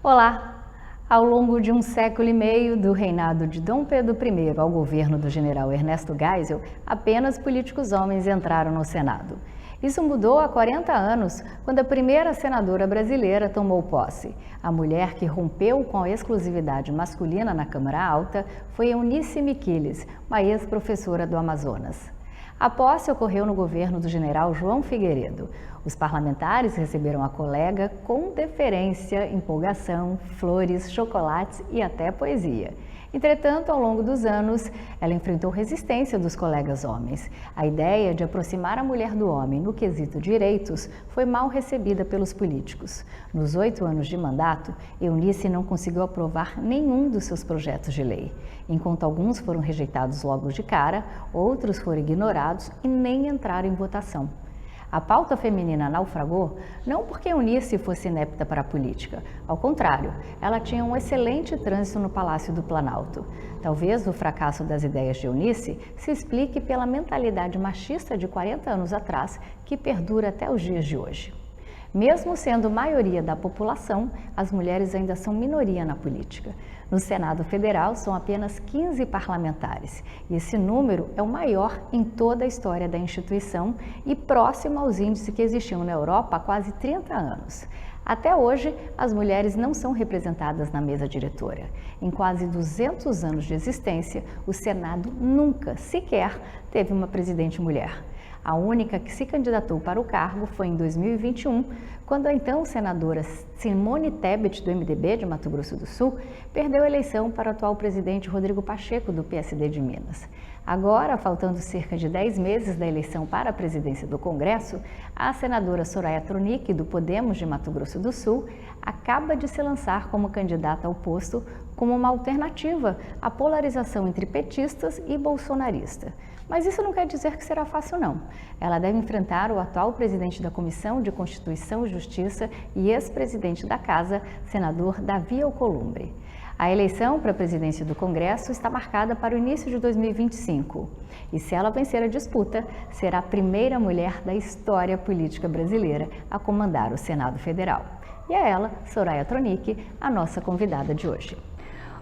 Olá! Ao longo de um século e meio, do reinado de Dom Pedro I ao governo do general Ernesto Geisel, apenas políticos homens entraram no Senado. Isso mudou há 40 anos, quando a primeira senadora brasileira tomou posse. A mulher que rompeu com a exclusividade masculina na Câmara Alta foi Eunice Miquiles, uma ex-professora do Amazonas. A posse ocorreu no governo do general João Figueiredo. Os parlamentares receberam a colega com deferência, empolgação, flores, chocolates e até poesia. Entretanto, ao longo dos anos, ela enfrentou resistência dos colegas homens. A ideia de aproximar a mulher do homem no quesito direitos foi mal recebida pelos políticos. Nos 8 anos de mandato, Eunice não conseguiu aprovar nenhum dos seus projetos de lei. Enquanto alguns foram rejeitados logo de cara, outros foram ignorados e nem entraram em votação. A pauta feminina naufragou não porque Eunice fosse inepta para a política. Ao contrário, ela tinha um excelente trânsito no Palácio do Planalto. Talvez o fracasso das ideias de Eunice se explique pela mentalidade machista de 40 anos atrás, que perdura até os dias de hoje. Mesmo sendo maioria da população, as mulheres ainda são minoria na política. No Senado Federal, são apenas 15 parlamentares, e esse número é o maior em toda a história da instituição e próximo aos índices que existiam na Europa há quase 30 anos. Até hoje, as mulheres não são representadas na mesa diretora. Em quase 200 anos de existência, o Senado nunca, sequer, teve uma presidente mulher. A única que se candidatou para o cargo foi em 2021, quando a então senadora Simone Tebet, do MDB de Mato Grosso do Sul, perdeu a eleição para o atual presidente Rodrigo Pacheco, do PSD de Minas. Agora, faltando cerca de 10 meses da eleição para a presidência do Congresso, a senadora Soraya Tronic, do Podemos de Mato Grosso do Sul, acaba de se lançar como candidata ao posto como uma alternativa à polarização entre petistas e bolsonaristas. Mas isso não quer dizer que será fácil, não. Ela deve enfrentar o atual presidente da Comissão de Constituição e Justiça e ex-presidente da Casa, senador Davi Alcolumbre. A eleição para a presidência do Congresso está marcada para o início de 2025. E se ela vencer a disputa, será a primeira mulher da história política brasileira a comandar o Senado Federal. E é ela, Soraya Tronic, a nossa convidada de hoje.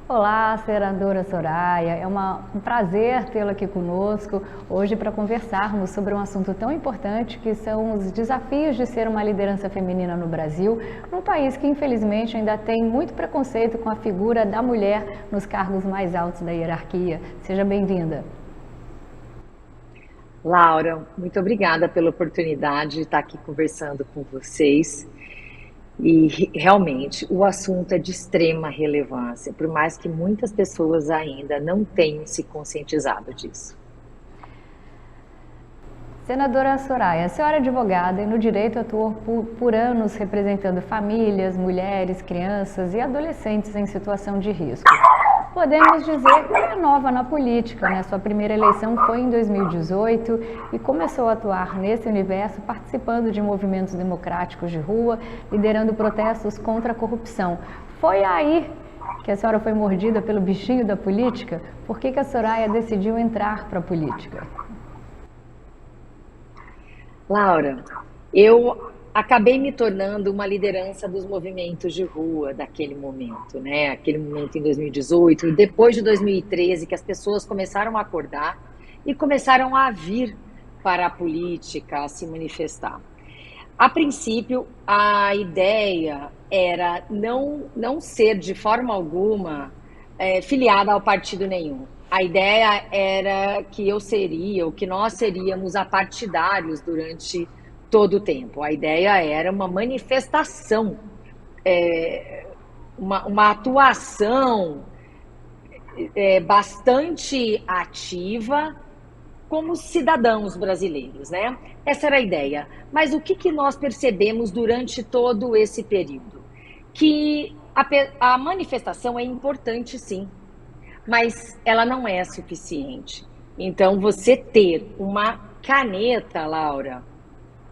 Olá, senadora Soraya, é um prazer tê-la aqui conosco hoje para conversarmos sobre um assunto tão importante que são os desafios de ser uma liderança feminina no Brasil, num país que infelizmente ainda tem muito preconceito com a figura da mulher nos cargos mais altos da hierarquia. Seja bem-vinda. Laura, muito obrigada pela oportunidade de estar aqui conversando com vocês. E realmente o assunto é de extrema relevância, por mais que muitas pessoas ainda não tenham se conscientizado disso. Senadora Soraya, a senhora é advogada e no direito atuou por anos representando famílias, mulheres, crianças e adolescentes em situação de risco. Podemos dizer que é nova na política, né? Sua primeira eleição foi em 2018 e começou a atuar nesse universo participando de movimentos democráticos de rua, liderando protestos contra a corrupção. Foi aí que a senhora foi mordida pelo bichinho da política? Por que a Soraya decidiu entrar para a política? Laura, eu acabei me tornando uma liderança dos movimentos de rua daquele momento, né? Aquele momento em 2018 e depois de 2013 que as pessoas começaram a acordar e começaram a vir para a política, a se manifestar. A princípio, a ideia era não ser de forma alguma filiada ao partido nenhum. A ideia era que eu seria, ou que nós seríamos apartidários durante todo o tempo. A ideia era uma manifestação, uma atuação bastante ativa como cidadãos brasileiros, né? Essa era a ideia. Mas o que nós percebemos durante todo esse período? Que a manifestação é importante, sim, mas ela não é suficiente. Então, você ter uma caneta, Laura,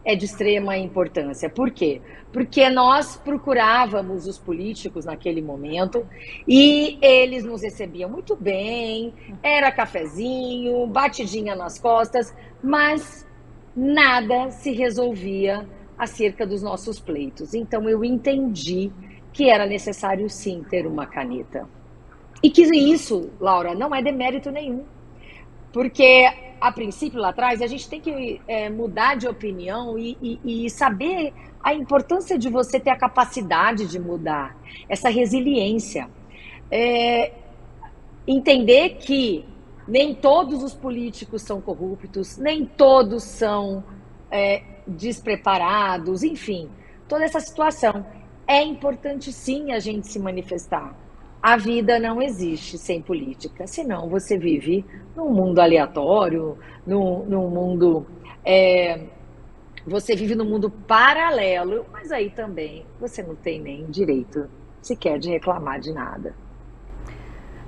é de extrema importância. Por quê? Porque nós procurávamos os políticos naquele momento e eles nos recebiam muito bem, era cafezinho, batidinha nas costas, mas nada se resolvia acerca dos nossos pleitos. Então eu entendi que era necessário sim ter uma caneta. E que isso, Laura, não é demérito nenhum. Porque, a princípio, lá atrás, a gente tem que mudar de opinião e saber a importância de você ter a capacidade de mudar, essa resiliência. Entender que nem todos os políticos são corruptos, nem todos são despreparados, enfim, toda essa situação. É importante, sim, a gente se manifestar. A vida não existe sem política, senão você vive num mundo aleatório, num mundo... você vive num mundo paralelo, mas aí também você não tem nem direito sequer de reclamar de nada.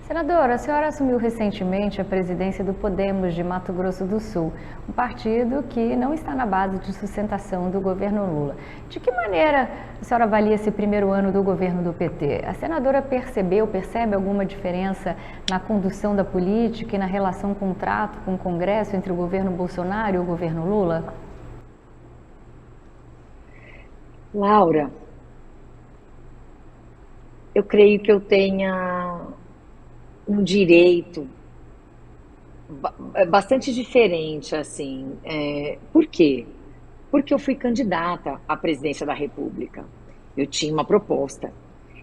Senadora, a senhora assumiu recentemente a presidência do Podemos de Mato Grosso do Sul, um partido que não está na base de sustentação do governo Lula. De que maneira a senhora avalia esse primeiro ano do governo do PT? A senadora percebe alguma diferença na condução da política e na relação contrato com o Congresso entre o governo Bolsonaro e o governo Lula? Laura, eu creio que eu tenha um direito bastante diferente, assim. Por quê? Porque eu fui candidata à presidência da República. Eu tinha uma proposta.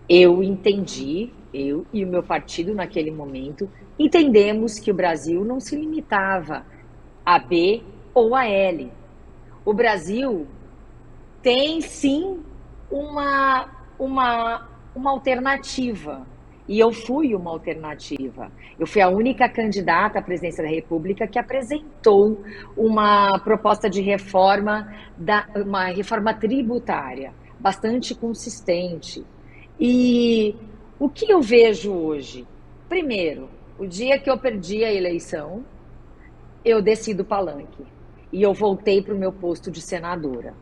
Eu entendi, eu e o meu partido naquele momento, entendemos que o Brasil não se limitava a B ou a L. O Brasil tem, sim, uma alternativa. E eu fui uma alternativa. Eu fui a única candidata à presidência da República que apresentou uma proposta de reforma, uma reforma tributária, bastante consistente. E o que eu vejo hoje? Primeiro, o dia que eu perdi a eleição, eu desci do palanque e eu voltei para o meu posto de senadora.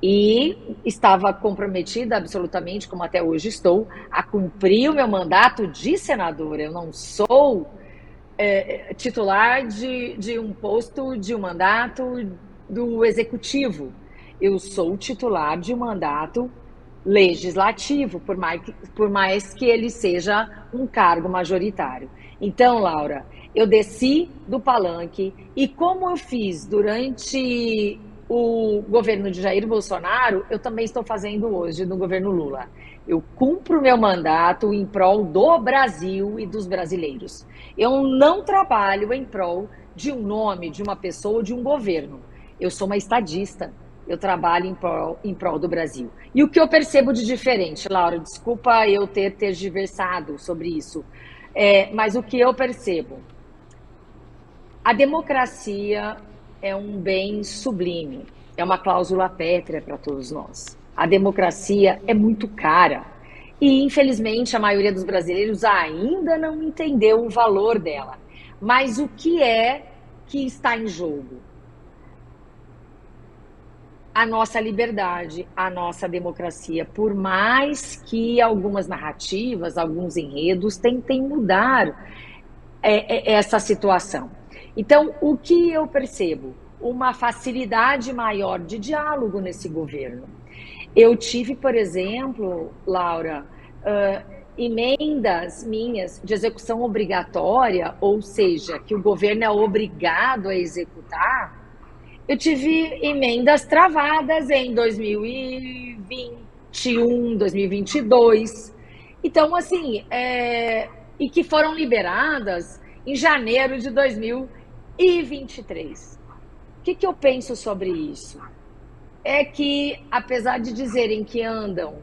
E estava comprometida absolutamente, como até hoje estou, a cumprir o meu mandato de senadora. Eu não sou titular de um posto, de um mandato do executivo. Eu sou titular de um mandato legislativo, por mais que ele seja um cargo majoritário. Então, Laura, eu desci do palanque e como eu fiz durante o governo de Jair Bolsonaro, eu também estou fazendo hoje no governo Lula. Eu cumpro meu mandato em prol do Brasil e dos brasileiros. Eu não trabalho em prol de um nome, de uma pessoa ou de um governo. Eu sou uma estadista. Eu trabalho em prol do Brasil. E o que eu percebo de diferente, Laura, desculpa eu ter tergiversado sobre isso, mas o que eu percebo? A democracia é um bem sublime, é uma cláusula pétrea para todos nós. A democracia é muito cara e, infelizmente, a maioria dos brasileiros ainda não entendeu o valor dela. Mas o que é que está em jogo? A nossa liberdade, a nossa democracia, por mais que algumas narrativas, alguns enredos tentem mudar essa situação. Então, o que eu percebo? Uma facilidade maior de diálogo nesse governo. Eu tive, por exemplo, Laura, emendas minhas de execução obrigatória, ou seja, que o governo é obrigado a executar. Eu tive emendas travadas em 2021, 2022. Então, assim, e que foram liberadas em janeiro de 2023. O que eu penso sobre isso? É que, apesar de dizerem que andam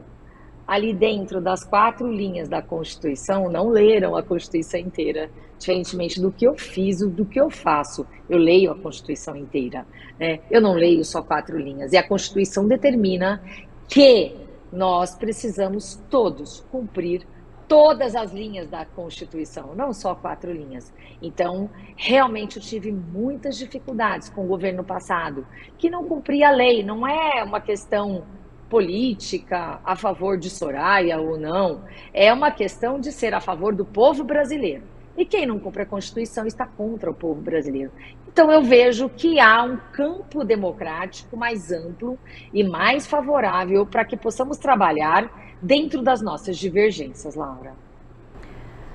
ali dentro das 4 linhas da Constituição, não leram a Constituição inteira, diferentemente do que eu fiz, do que eu faço. Eu leio a Constituição inteira, né? Eu não leio só 4 linhas. E a Constituição determina que nós precisamos todos cumprir todas as linhas da Constituição, não só 4 linhas. Então, realmente eu tive muitas dificuldades com o governo passado, que não cumpria a lei. Não é uma questão política a favor de Soraya ou não, é uma questão de ser a favor do povo brasileiro. E quem não cumpre a Constituição está contra o povo brasileiro. Então eu vejo que há um campo democrático mais amplo e mais favorável para que possamos trabalhar dentro das nossas divergências, Laura.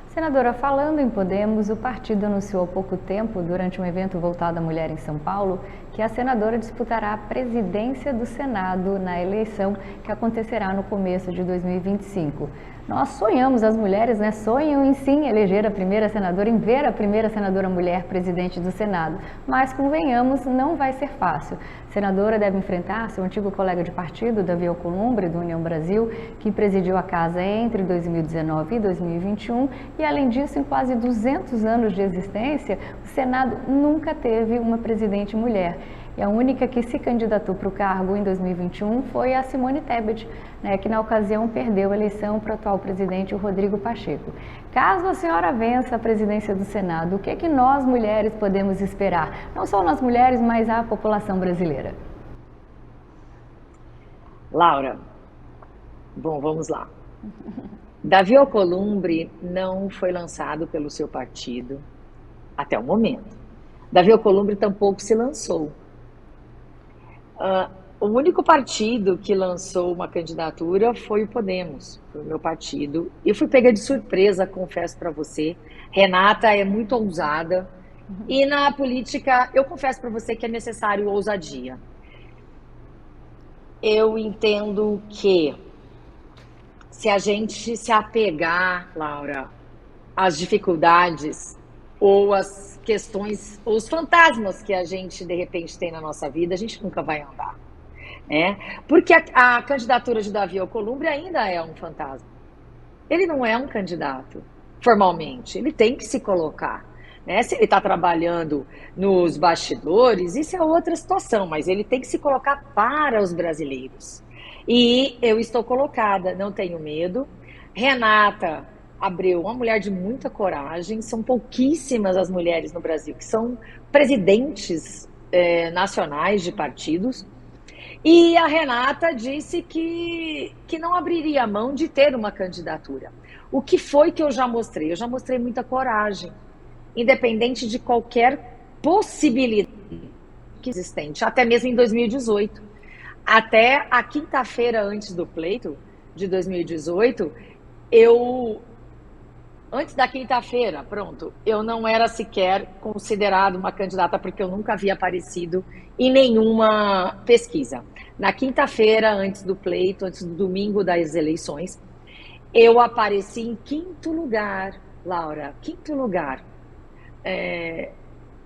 Senadora, falando em Podemos, o partido anunciou há pouco tempo, durante um evento voltado à mulher em São Paulo, que a senadora disputará a presidência do Senado na eleição que acontecerá no começo de 2025. Nós sonhamos, as mulheres, né, sonham em sim eleger a primeira senadora, em ver a primeira senadora mulher presidente do Senado. Mas, convenhamos, não vai ser fácil. A senadora deve enfrentar seu antigo colega de partido, Davi Alcolumbre, do União Brasil, que presidiu a casa entre 2019 e 2021. E, além disso, em quase 200 anos de existência, o Senado nunca teve uma presidente mulher. E a única que se candidatou para o cargo em 2021 foi a Simone Tebet, né, que na ocasião perdeu a eleição para o atual presidente, o Rodrigo Pacheco. Caso a senhora vença a presidência do Senado, o que é que nós mulheres podemos esperar? Não só nós mulheres, mas a população brasileira. Laura, bom, vamos lá. Davi Alcolumbre não foi lançado pelo seu partido até o momento. Davi Alcolumbre tampouco se lançou. O único partido que lançou uma candidatura foi o Podemos, foi o meu partido. Eu fui pega de surpresa, confesso para você. Renata é muito ousada. E na política, eu confesso para você que é necessário ousadia. Eu entendo que se a gente se apegar, Laura, às dificuldades ou às questões, ou os fantasmas que a gente de repente tem na nossa vida, a gente nunca vai andar, né? Porque a candidatura de Davi Alcolumbre ainda é um fantasma. Ele não é um candidato, formalmente. Ele tem que se colocar, né? Se ele está trabalhando nos bastidores, isso é outra situação, mas ele tem que se colocar para os brasileiros. E eu estou colocada, não tenho medo. Renata Abreu, uma mulher de muita coragem, são pouquíssimas as mulheres no Brasil que são presidentes nacionais de partidos. E a Renata disse que não abriria mão de ter uma candidatura. O que foi que eu já mostrei? Eu já mostrei muita coragem, independente de qualquer possibilidade existente, até mesmo em 2018. Até a quinta-feira antes do pleito de 2018, antes da quinta-feira, pronto, eu não era sequer considerada uma candidata porque eu nunca havia aparecido em nenhuma pesquisa. Na quinta-feira, antes do pleito, antes do domingo das eleições, eu apareci em quinto lugar, Laura, quinto lugar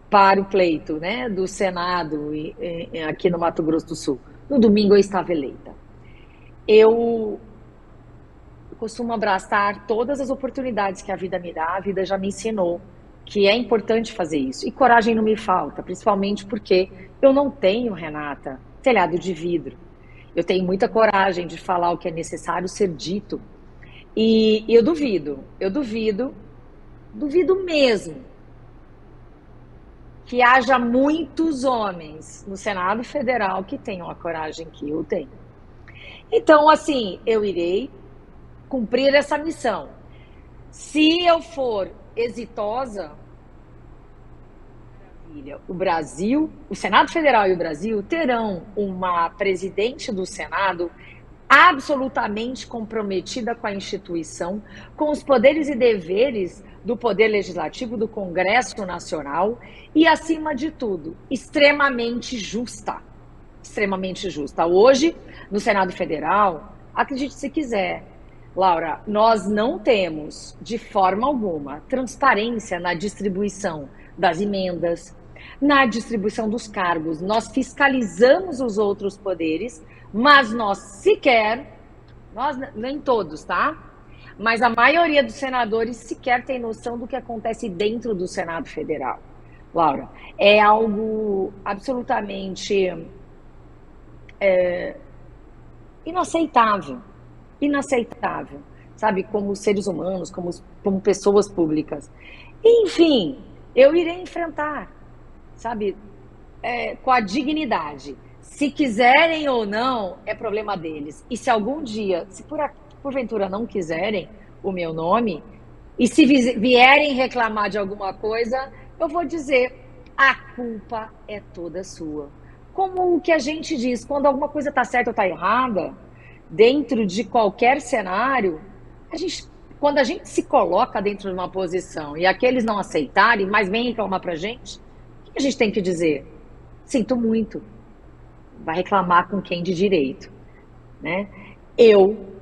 para o pleito, né, do Senado aqui no Mato Grosso do Sul. No domingo eu estava eleita. Eu costumo abraçar todas as oportunidades que a vida me dá, a vida já me ensinou que é importante fazer isso. E coragem não me falta, principalmente porque eu não tenho, Renata, telhado de vidro. Eu tenho muita coragem de falar o que é necessário ser dito. E eu duvido mesmo que haja muitos homens no Senado Federal que tenham a coragem que eu tenho. Então, assim, eu irei cumprir essa missão. Se eu for exitosa, o Brasil, o Senado Federal e o Brasil terão uma presidente do Senado absolutamente comprometida com a instituição, com os poderes e deveres do Poder Legislativo, do Congresso Nacional e, acima de tudo, extremamente justa. Extremamente justa. Hoje, no Senado Federal, acredite se quiser, Laura, nós não temos, de forma alguma, transparência na distribuição das emendas, na distribuição dos cargos. Nós fiscalizamos os outros poderes, mas nem todos, tá? Mas a maioria dos senadores sequer tem noção do que acontece dentro do Senado Federal. Laura, é algo absolutamente inaceitável, sabe, como seres humanos, como pessoas públicas. Enfim, eu irei enfrentar, sabe, com a dignidade. Se quiserem ou não, é problema deles. E se algum dia, se porventura não quiserem o meu nome, E se vierem reclamar de alguma coisa, eu vou dizer: a culpa é toda sua. Como o que a gente diz, quando alguma coisa está certa ou está errada, dentro de qualquer cenário, a gente, quando a gente se coloca dentro de uma posição e aqueles não aceitarem, mas vêm reclamar para a gente, o que a gente tem que dizer? Sinto muito. Vai reclamar com quem de direito, né? Eu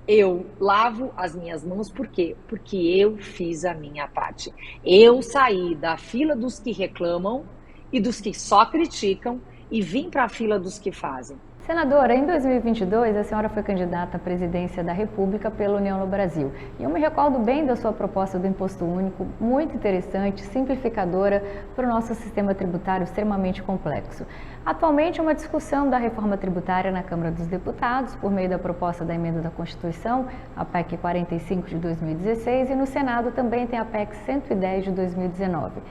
eu lavo as minhas mãos, por quê? Porque eu fiz a minha parte. Eu saí da fila dos que reclamam e dos que só criticam e vim para a fila dos que fazem. Senadora, em 2022, a senhora foi candidata à presidência da República pela União no Brasil. E eu me recordo bem da sua proposta do imposto único, muito interessante, simplificadora para o nosso sistema tributário extremamente complexo. Atualmente, uma discussão da reforma tributária na Câmara dos Deputados, por meio da proposta da emenda da Constituição, a PEC 45 de 2016, e no Senado também tem a PEC 110 de 2019.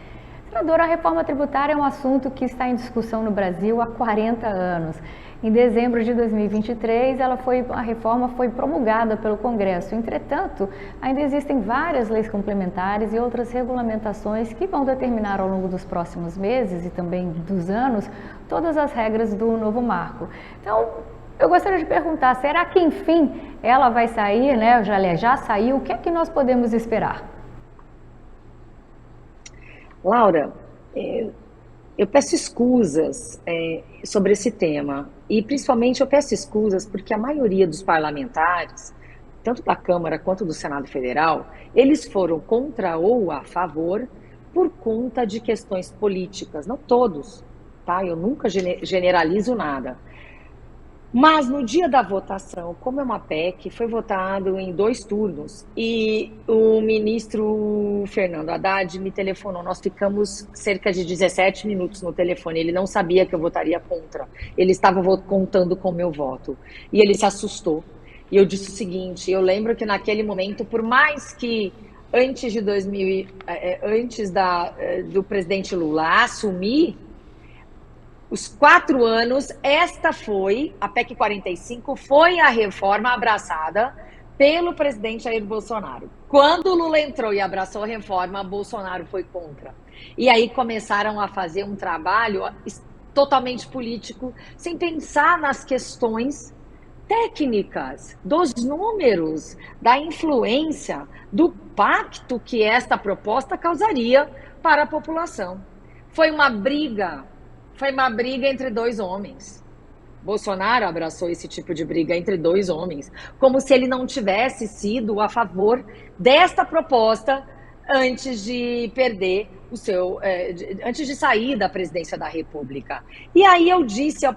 Senadora, a reforma tributária é um assunto que está em discussão no Brasil há 40 anos. Em dezembro de 2023, a reforma foi promulgada pelo Congresso. Entretanto, ainda existem várias leis complementares e outras regulamentações que vão determinar ao longo dos próximos meses e também dos anos todas as regras do novo marco. Então, eu gostaria de perguntar, será que enfim ela vai sair, né? Já saiu, o que é que nós podemos esperar? Laura, eu peço escusas sobre esse tema e principalmente eu peço escusas porque a maioria dos parlamentares, tanto da Câmara quanto do Senado Federal, eles foram contra ou a favor por conta de questões políticas, não todos, tá? Eu nunca generalizo nada. Mas no dia da votação, como é uma PEC, foi votado em 2 turnos e o ministro Fernando Haddad me telefonou. Nós ficamos cerca de 17 minutos no telefone. Ele não sabia que eu votaria contra. Ele estava contando com o meu voto e ele se assustou. E eu disse o seguinte: eu lembro que naquele momento, por mais que antes de 2000, antes do presidente Lula assumir os 4 anos, a PEC 45 foi a reforma abraçada pelo presidente Jair Bolsonaro. Quando o Lula entrou e abraçou a reforma, Bolsonaro foi contra. E aí começaram a fazer um trabalho totalmente político, sem pensar nas questões técnicas, dos números, da influência, do pacto que esta proposta causaria para a população. Foi uma briga entre 2 homens. Bolsonaro abraçou esse tipo de briga entre 2 homens, como se ele não tivesse sido a favor desta proposta antes de perder antes de sair da presidência da República. E aí eu disse ao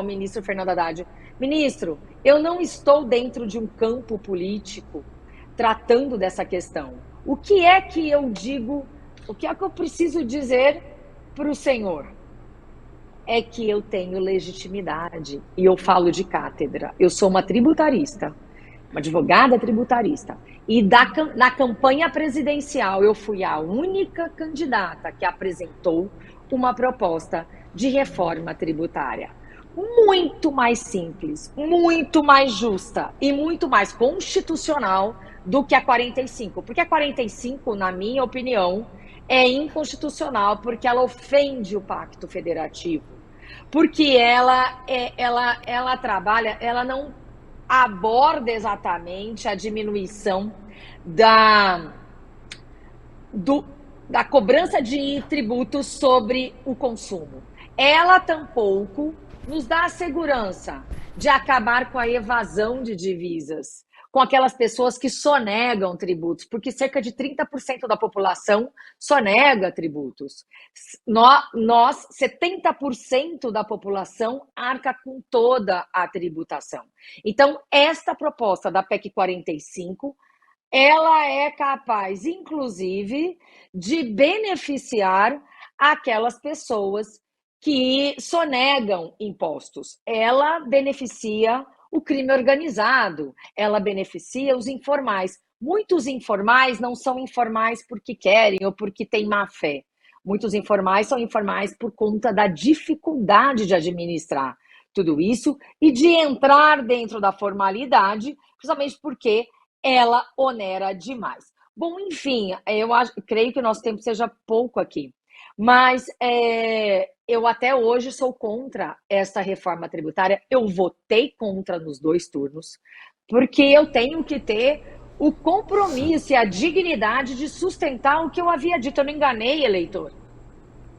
ministro Fernando Haddad: ministro, eu não estou dentro de um campo político tratando dessa questão. O que é que eu digo, o que é que eu preciso dizer para o senhor? É que eu tenho legitimidade e eu falo de cátedra. Eu sou uma tributarista, uma advogada tributarista. E na campanha presidencial eu fui a única candidata que apresentou uma proposta de reforma tributária muito mais simples, muito mais justa e muito mais constitucional do que a 45. Porque a 45, na minha opinião, é inconstitucional porque ela ofende o Pacto Federativo, porque ela trabalha, ela não aborda exatamente a diminuição da cobrança de tributos sobre o consumo. Ela tampouco nos dá a segurança de acabar com a evasão de divisas, com aquelas pessoas que sonegam tributos, porque cerca de 30% da população sonega tributos. 70% da população arca com toda a tributação. Então, esta proposta da PEC 45, ela é capaz, inclusive, de beneficiar aquelas pessoas que sonegam impostos. Ela beneficia o crime organizado, ela beneficia os informais. Muitos informais não são informais porque querem ou porque têm má fé. Muitos informais são informais por conta da dificuldade de administrar tudo isso e de entrar dentro da formalidade, justamente porque ela onera demais. Bom, enfim, creio que o nosso tempo seja pouco aqui, mas eu até hoje sou contra essa reforma tributária. Eu votei contra nos 2 turnos, porque eu tenho que ter o compromisso e a dignidade de sustentar o que eu havia dito. Eu não enganei eleitor.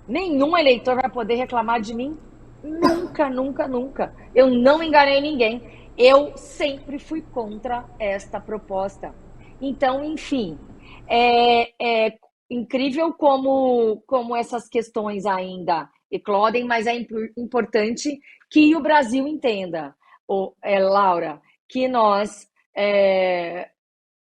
Nenhum eleitor vai poder reclamar de mim. Nunca, nunca, nunca. Eu não enganei ninguém. Eu sempre fui contra esta proposta. Então, enfim, é incrível como essas questões ainda eclodem, mas é importante que o Brasil entenda, Laura, que nós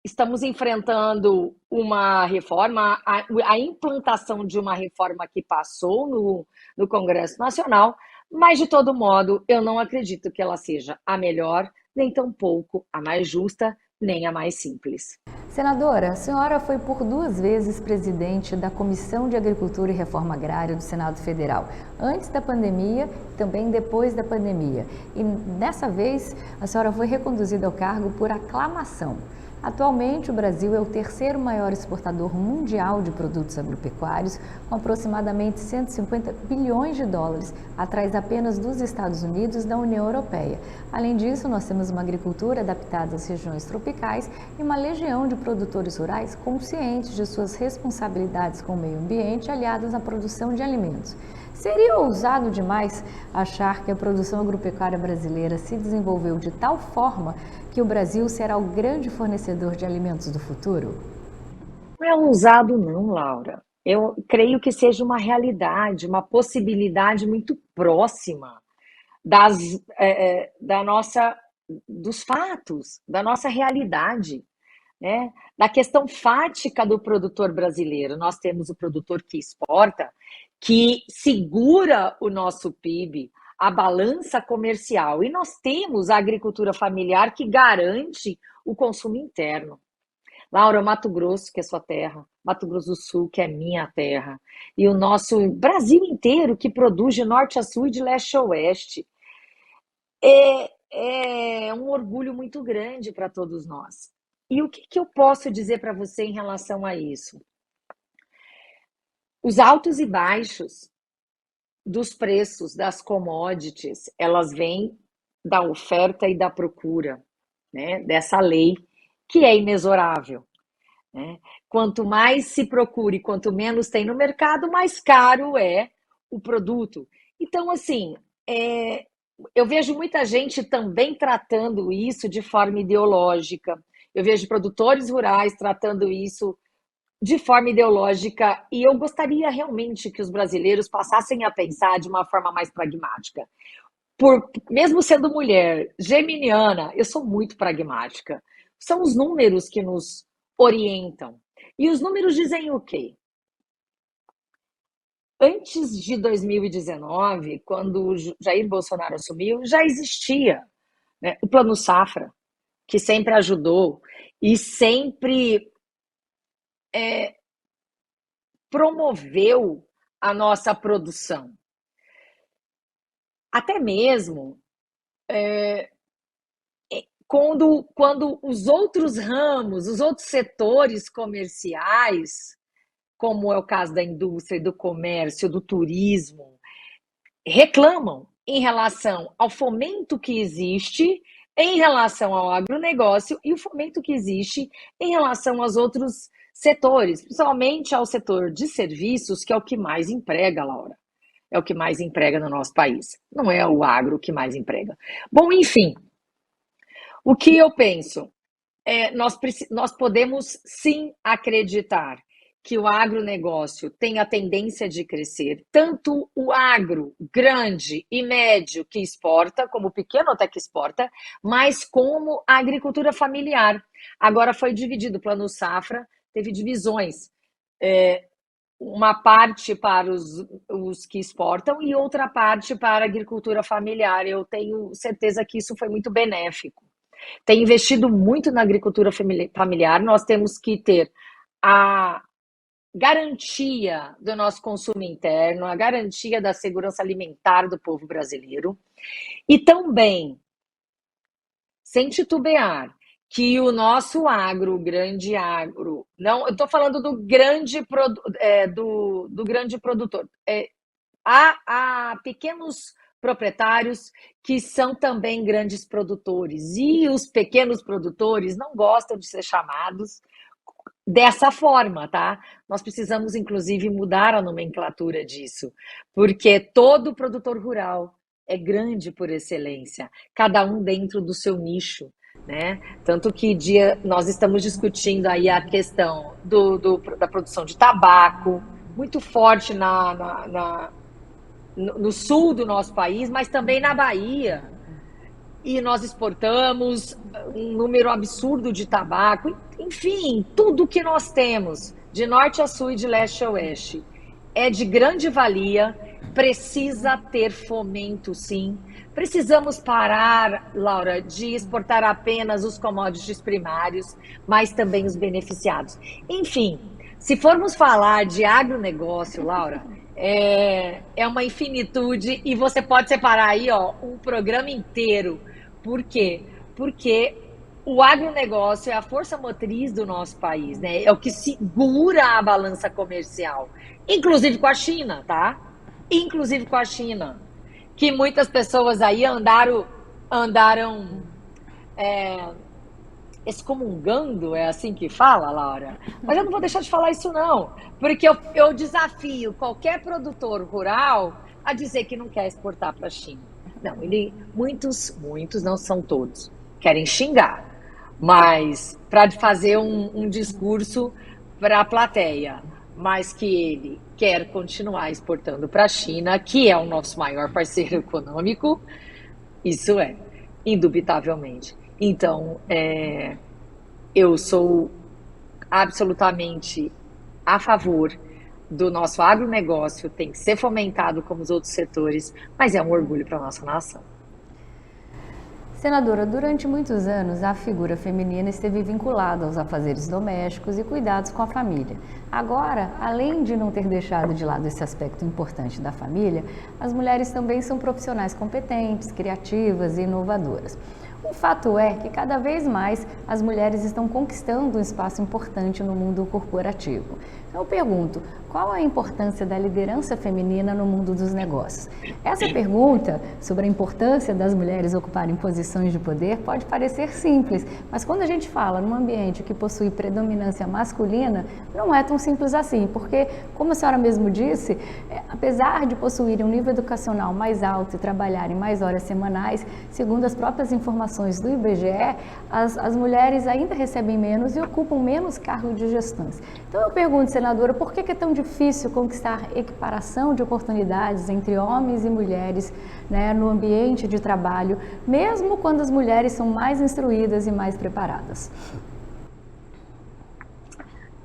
estamos enfrentando uma reforma, a implantação de uma reforma que passou no Congresso Nacional, mas, de todo modo, eu não acredito que ela seja a melhor, nem tampouco a mais justa, nem a mais simples. Senadora, a senhora foi por 2 vezes presidente da Comissão de Agricultura e Reforma Agrária do Senado Federal, antes da pandemia, também depois da pandemia. E dessa vez, a senhora foi reconduzida ao cargo por aclamação. Atualmente, o Brasil é o 3º maior exportador mundial de produtos agropecuários, com aproximadamente 150 bilhões de dólares, atrás apenas dos Estados Unidos e da União Europeia. Além disso, nós temos uma agricultura adaptada às regiões tropicais e uma legião de produtores rurais conscientes de suas responsabilidades com o meio ambiente, aliadas à produção de alimentos. Seria ousado demais achar que a produção agropecuária brasileira se desenvolveu de tal forma que o Brasil será o grande fornecedor de alimentos do futuro? Não é ousado não, Laura. Eu creio que seja uma realidade, uma possibilidade muito próxima dos fatos, da nossa realidade, né? Da questão fática do produtor brasileiro. Nós temos o produtor que exporta, que segura o nosso PIB, a balança comercial, e nós temos a agricultura familiar que garante o consumo interno. Laura, Mato Grosso, que é sua terra, Mato Grosso do Sul, que é minha terra, e o nosso Brasil inteiro, que produz de norte a sul e de leste a oeste, é um orgulho muito grande para todos nós. E o que eu posso dizer para você em relação a isso? Os altos e baixos dos preços das commodities, elas vêm da oferta e da procura, né? Dessa lei que é inexorável, né? Quanto mais se procure, quanto menos tem no mercado, mais caro é o produto. Então, assim, eu vejo muita gente também tratando isso de forma ideológica. Eu vejo produtores rurais tratando isso de forma ideológica, e eu gostaria realmente que os brasileiros passassem a pensar de uma forma mais pragmática. Mesmo sendo mulher, geminiana, eu sou muito pragmática. São os números que nos orientam. E os números dizem o quê? Antes de 2019, quando o Jair Bolsonaro assumiu, já existia, né, o Plano Safra, que sempre ajudou e sempre promoveu a nossa produção. Até mesmo quando os outros ramos, os outros setores comerciais, como é o caso da indústria, do comércio, do turismo, reclamam em relação ao fomento que existe em relação ao agronegócio e o fomento que existe em relação aos outros setores, principalmente ao setor de serviços, que é o que mais emprega, Laura. É o que mais emprega no nosso país. Não é o agro que mais emprega. Bom, enfim, o que eu penso? Nós podemos sim acreditar que o agronegócio tem a tendência de crescer, tanto o agro grande e médio que exporta, como o pequeno até que exporta, mas como a agricultura familiar. Agora foi dividido, o Plano Safra teve divisões. Uma parte para os que exportam e outra parte para a agricultura familiar. Eu tenho certeza que isso foi muito benéfico. Tem investido muito na agricultura familiar, nós temos que ter a garantia do nosso consumo interno, a garantia da segurança alimentar do povo brasileiro e também, sem titubear, que o nosso agro, o grande agro, não, eu estou falando do grande, do grande produtor. Há pequenos proprietários que são também grandes produtores, e os pequenos produtores não gostam de ser chamados dessa forma, tá? Nós precisamos, inclusive, mudar a nomenclatura disso, porque todo produtor rural é grande por excelência, cada um dentro do seu nicho, né? Tanto que nós estamos discutindo aí a questão da produção de tabaco, muito forte no sul do nosso país, mas também na Bahia. E nós exportamos um número absurdo de tabaco, enfim, tudo que nós temos, de norte a sul e de leste a oeste, é de grande valia, precisa ter fomento, sim. Precisamos parar, Laura, de exportar apenas os commodities primários, mas também os beneficiados. Enfim, se formos falar de agronegócio, Laura, é uma infinitude e você pode separar aí, ó, um programa inteiro. Por quê? Porque o agronegócio é a força motriz do nosso país, né? É o que segura a balança comercial, inclusive com a China, tá? Inclusive com a China, que muitas pessoas aí andaram excomungando, é assim que fala, Laura? Mas eu não vou deixar de falar isso não, porque eu desafio qualquer produtor rural a dizer que não quer exportar para a China. Não, muitos, não são todos, querem xingar, mas para fazer um discurso para a plateia, mas que ele quer continuar exportando para a China, que é o nosso maior parceiro econômico, isso é, indubitavelmente. Então, eu sou absolutamente a favor do nosso agronegócio, tem que ser fomentado como os outros setores, mas é um orgulho para a nossa nação. Senadora, durante muitos anos a figura feminina esteve vinculada aos afazeres domésticos e cuidados com a família. Agora, além de não ter deixado de lado esse aspecto importante da família, as mulheres também são profissionais competentes, criativas e inovadoras. O fato é que cada vez mais as mulheres estão conquistando um espaço importante no mundo corporativo. Então eu pergunto, qual a importância da liderança feminina no mundo dos negócios? Essa pergunta sobre a importância das mulheres ocuparem posições de poder pode parecer simples, mas quando a gente fala num ambiente que possui predominância masculina, não é tão simples assim, porque, como a senhora mesmo disse, apesar de possuírem um nível educacional mais alto e trabalharem mais horas semanais, segundo as próprias informações do IBGE, as mulheres ainda recebem menos e ocupam menos cargos de gestões. Então eu pergunto, senadora, por que é tão difícil conquistar equiparação de oportunidades entre homens e mulheres, né, no ambiente de trabalho, mesmo quando as mulheres são mais instruídas e mais preparadas?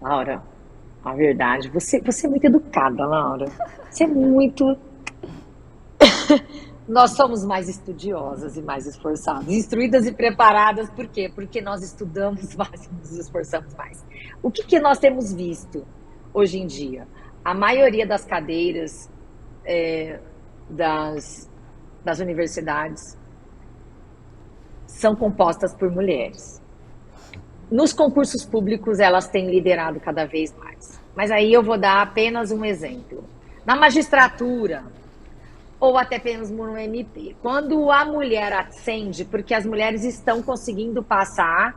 Laura, a verdade, você é muito educada, Laura. Você é muito... Nós somos mais estudiosas e mais esforçadas, instruídas e preparadas, por quê? Porque nós estudamos mais e nos esforçamos mais. O que nós temos visto hoje em dia? A maioria das cadeiras das universidades são compostas por mulheres. Nos concursos públicos, elas têm liderado cada vez mais. Mas aí eu vou dar apenas um exemplo. Na magistratura, ou até mesmo no MP. Quando a mulher ascende, porque as mulheres estão conseguindo passar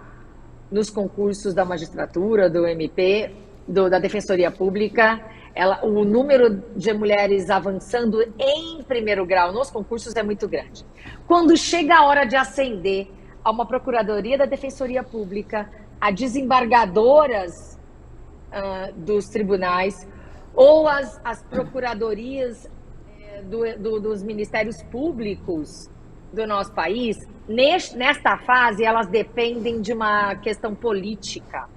nos concursos da magistratura, do MP, da Defensoria Pública, o número de mulheres avançando em primeiro grau nos concursos é muito grande. Quando chega a hora de ascender a uma Procuradoria da Defensoria Pública, a desembargadoras dos tribunais, ou as procuradorias dos ministérios públicos do nosso país, nesta fase, elas dependem de uma questão política,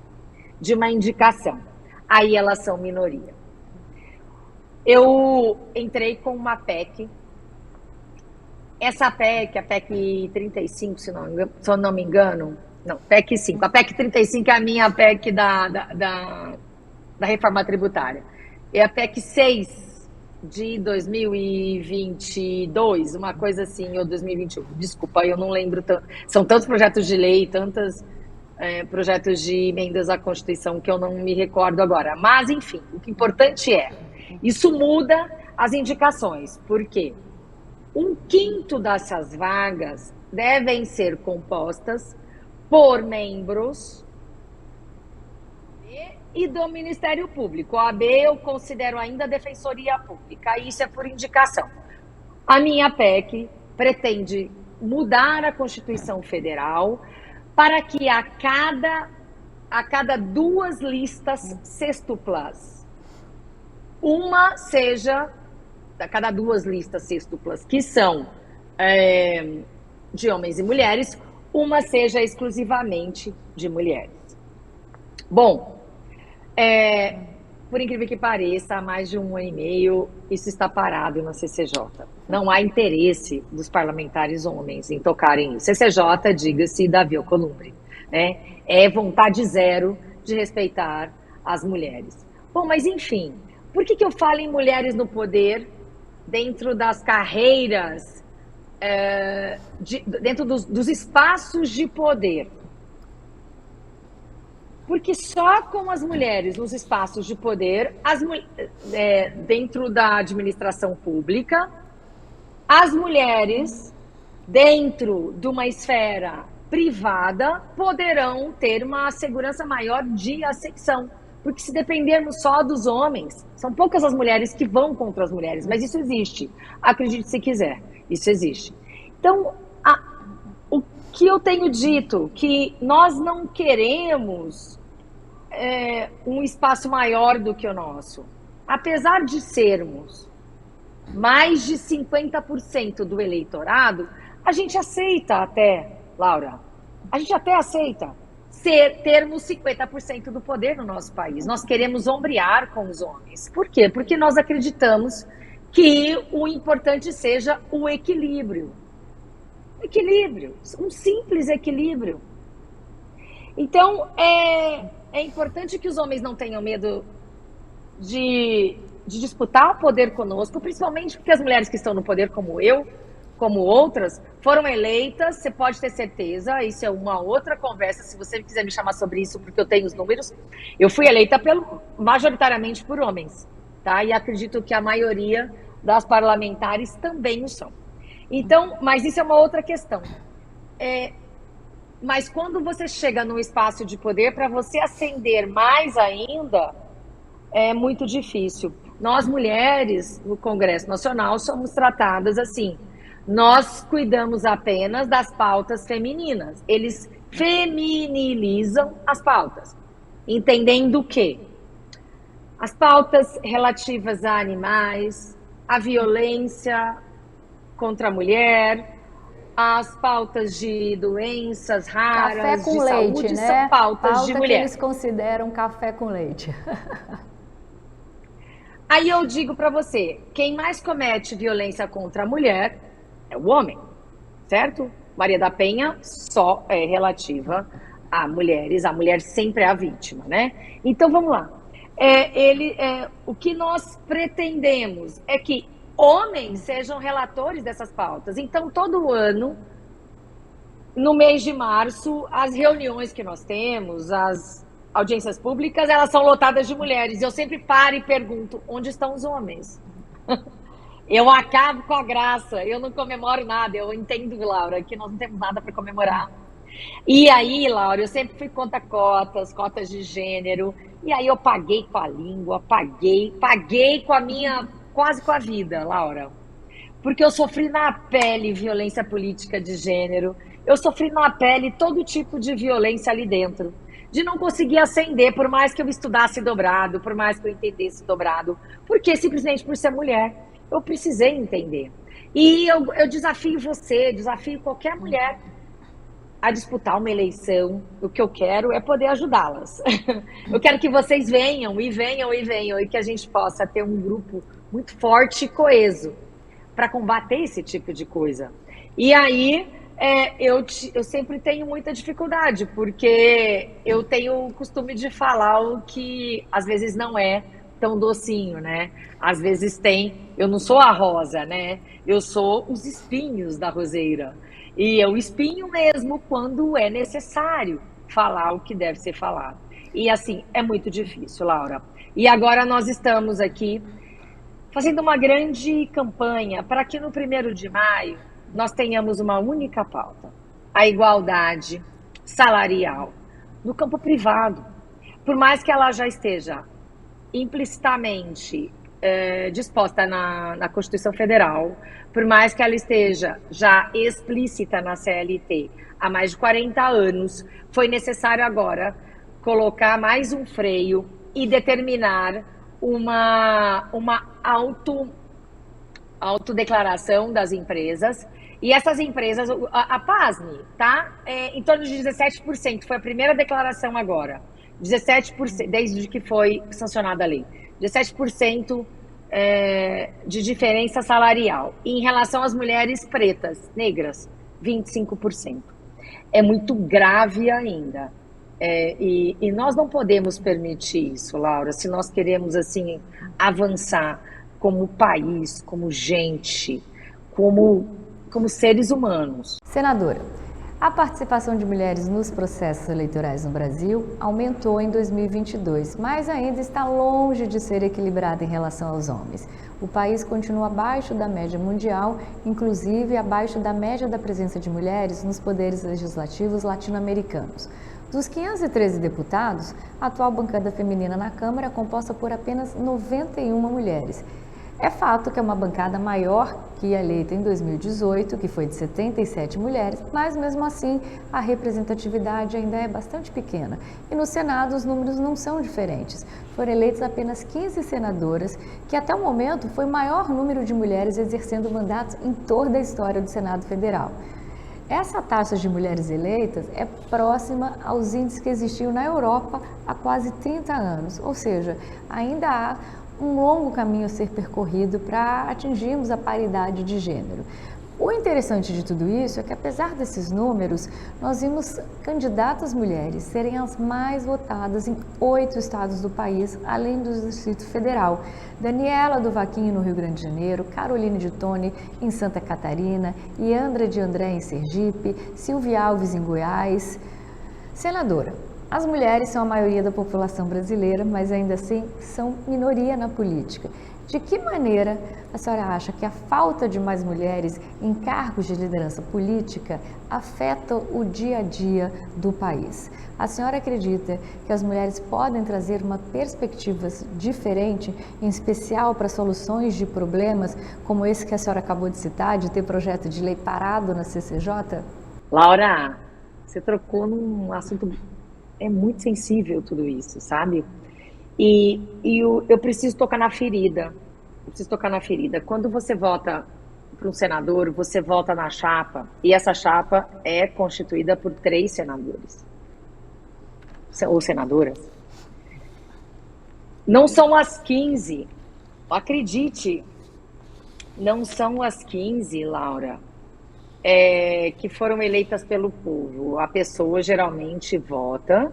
de uma indicação. Aí elas são minoria. Eu entrei com uma PEC. Essa PEC, a PEC 35, se eu não me engano, não, PEC 5. A PEC 35 é a minha PEC da reforma tributária. É a PEC 6 de 2022, uma coisa assim, ou 2021. Desculpa, eu não lembro. São tantos projetos de lei, tantas projetos de emendas à Constituição que eu não me recordo agora. Mas, enfim, o que é importante isso muda as indicações. Por quê? 1/5 dessas vagas devem ser compostas por membros e do Ministério Público. A OAB eu considero ainda Defensoria Pública, isso é por indicação. A minha PEC pretende mudar a Constituição Federal para que a cada 2 listas sextuplas, uma seja, a cada 2 listas sextuplas, que são de homens e mulheres, uma seja exclusivamente de mulheres. Bom, por incrível que pareça, há mais de 1 ano e meio, isso está parado na CCJ. Não há interesse dos parlamentares homens em tocarem isso. CCJ, diga-se, Davi Alcolumbre, né? É vontade zero de respeitar as mulheres. Bom, mas enfim, por que eu falo em mulheres no poder dentro das carreiras, dentro dos espaços de poder? Porque só com as mulheres nos espaços de poder, dentro da administração pública, as mulheres dentro de uma esfera privada poderão ter uma segurança maior de ascensão. Porque se dependermos só dos homens, são poucas as mulheres que vão contra as mulheres, mas isso existe. Acredite se quiser, isso existe. Então, o que eu tenho dito, que nós não queremos um espaço maior do que o nosso. Apesar de sermos mais de 50% do eleitorado, a gente aceita até, Laura, a gente até aceita termos 50% do poder no nosso país. Nós queremos ombrear com os homens. Por quê? Porque nós acreditamos que o importante seja o equilíbrio. Equilíbrio, um simples equilíbrio. Então, é importante que os homens não tenham medo de disputar o poder conosco, principalmente porque as mulheres que estão no poder, como eu, como outras, foram eleitas, você pode ter certeza, isso é uma outra conversa, se você quiser me chamar sobre isso, porque eu tenho os números, eu fui eleita majoritariamente por homens, tá? E acredito que a maioria das parlamentares também o são. Então, mas isso é uma outra questão. Mas quando você chega num espaço de poder, para você ascender mais ainda, é muito difícil. Nós, mulheres, no Congresso Nacional, somos tratadas assim. Nós cuidamos apenas das pautas femininas. Eles feminilizam as pautas, entendendo que as pautas relativas a animais, a violência contra a mulher, as pautas de doenças raras, café com de leite, saúde, né? são pautas de mulher. Que eles consideram café com leite. Aí eu digo para você, quem mais comete violência contra a mulher é o homem, certo? Maria da Penha só é relativa a mulheres, a mulher sempre é a vítima, né? Então vamos lá. O que nós pretendemos é que homens sejam relatores dessas pautas. Então, todo ano, no mês de março, as reuniões que nós temos, as audiências públicas, elas são lotadas de mulheres. Eu sempre paro e pergunto, onde estão os homens? Eu acabo com a graça, eu não comemoro nada. Eu entendo, Laura, que nós não temos nada para comemorar. E aí, Laura, eu sempre fui contra cotas de gênero. E aí eu paguei com a língua, paguei com a minha... quase com a vida, Laura. Porque eu sofri na pele violência política de gênero, eu sofri na pele todo tipo de violência ali dentro. De não conseguir ascender, por mais que eu estudasse dobrado, por mais que eu entendesse dobrado. Porque simplesmente por ser mulher, eu precisei entender. E eu desafio você, desafio qualquer mulher a disputar uma eleição. O que eu quero é poder ajudá-las. Eu quero que vocês venham, e que a gente possa ter um grupo muito forte e coeso para combater esse tipo de coisa. E aí, eu sempre tenho muita dificuldade, porque eu tenho o costume de falar o que às vezes não é tão docinho, né? Às vezes eu não sou a rosa, né? Eu sou os espinhos da roseira. E eu espinho mesmo quando é necessário. falar o que deve ser falado. E assim, é muito difícil, Laura. E agora nós estamos aqui fazendo uma grande campanha para que no 1º de maio nós tenhamos uma única pauta: a igualdade salarial no campo privado. Por mais que ela já esteja implicitamente disposta na Constituição Federal, por mais que ela esteja já explícita na CLT há mais de 40 anos, foi necessário agora colocar mais um freio e determinar uma autodeclaração das empresas. E essas empresas, a PASME, tá? Em torno de 17%, foi a primeira declaração agora. 17%, desde que foi sancionada a lei. 17% de diferença salarial. E em relação às mulheres pretas, negras, 25%. É muito grave ainda. E nós não podemos permitir isso, Laura, se nós queremos assim avançar como país, como gente, como seres humanos. Senadora, a participação de mulheres nos processos eleitorais no Brasil aumentou em 2022, mas ainda está longe de ser equilibrada em relação aos homens. O país continua abaixo da média mundial, inclusive abaixo da média da presença de mulheres nos poderes legislativos latino-americanos. Dos 513 deputados, a atual bancada feminina na Câmara é composta por apenas 91 mulheres. É fato que é uma bancada maior que a eleita em 2018, que foi de 77 mulheres, mas mesmo assim a representatividade ainda é bastante pequena. E no Senado os números não são diferentes. Foram eleitas apenas 15 senadoras, que até o momento foi o maior número de mulheres exercendo mandatos em toda a história do Senado Federal. Essa taxa de mulheres eleitas é próxima aos índices que existiam na Europa há quase 30 anos, ou seja, ainda há um longo caminho a ser percorrido para atingirmos a paridade de gênero. O interessante de tudo isso é que, apesar desses números, nós vimos candidatas mulheres serem as mais votadas em 8 estados do país, além do Distrito Federal. Daniela do Vaquinho, no Rio Grande de Janeiro, Caroline de Tone, em Santa Catarina, Iandra de André, em Sergipe, Silvia Alves, em Goiás. Senadora, as mulheres são a maioria da população brasileira, mas ainda assim são minoria na política. De que maneira a senhora acha que a falta de mais mulheres em cargos de liderança política afeta o dia a dia do país? A senhora acredita que as mulheres podem trazer uma perspectiva diferente, em especial para soluções de problemas como esse que a senhora acabou de citar, de ter projeto de lei parado na CCJ? Laura, você trocou num assunto, é muito sensível tudo isso, sabe? Eu preciso tocar na ferida. Eu preciso tocar na ferida. Quando você vota para um senador, você vota na chapa, e essa chapa é constituída por 3 senadores ou senadoras. Não são as 15, acredite, não são as 15, Laura, que foram eleitas pelo povo. A pessoa geralmente vota,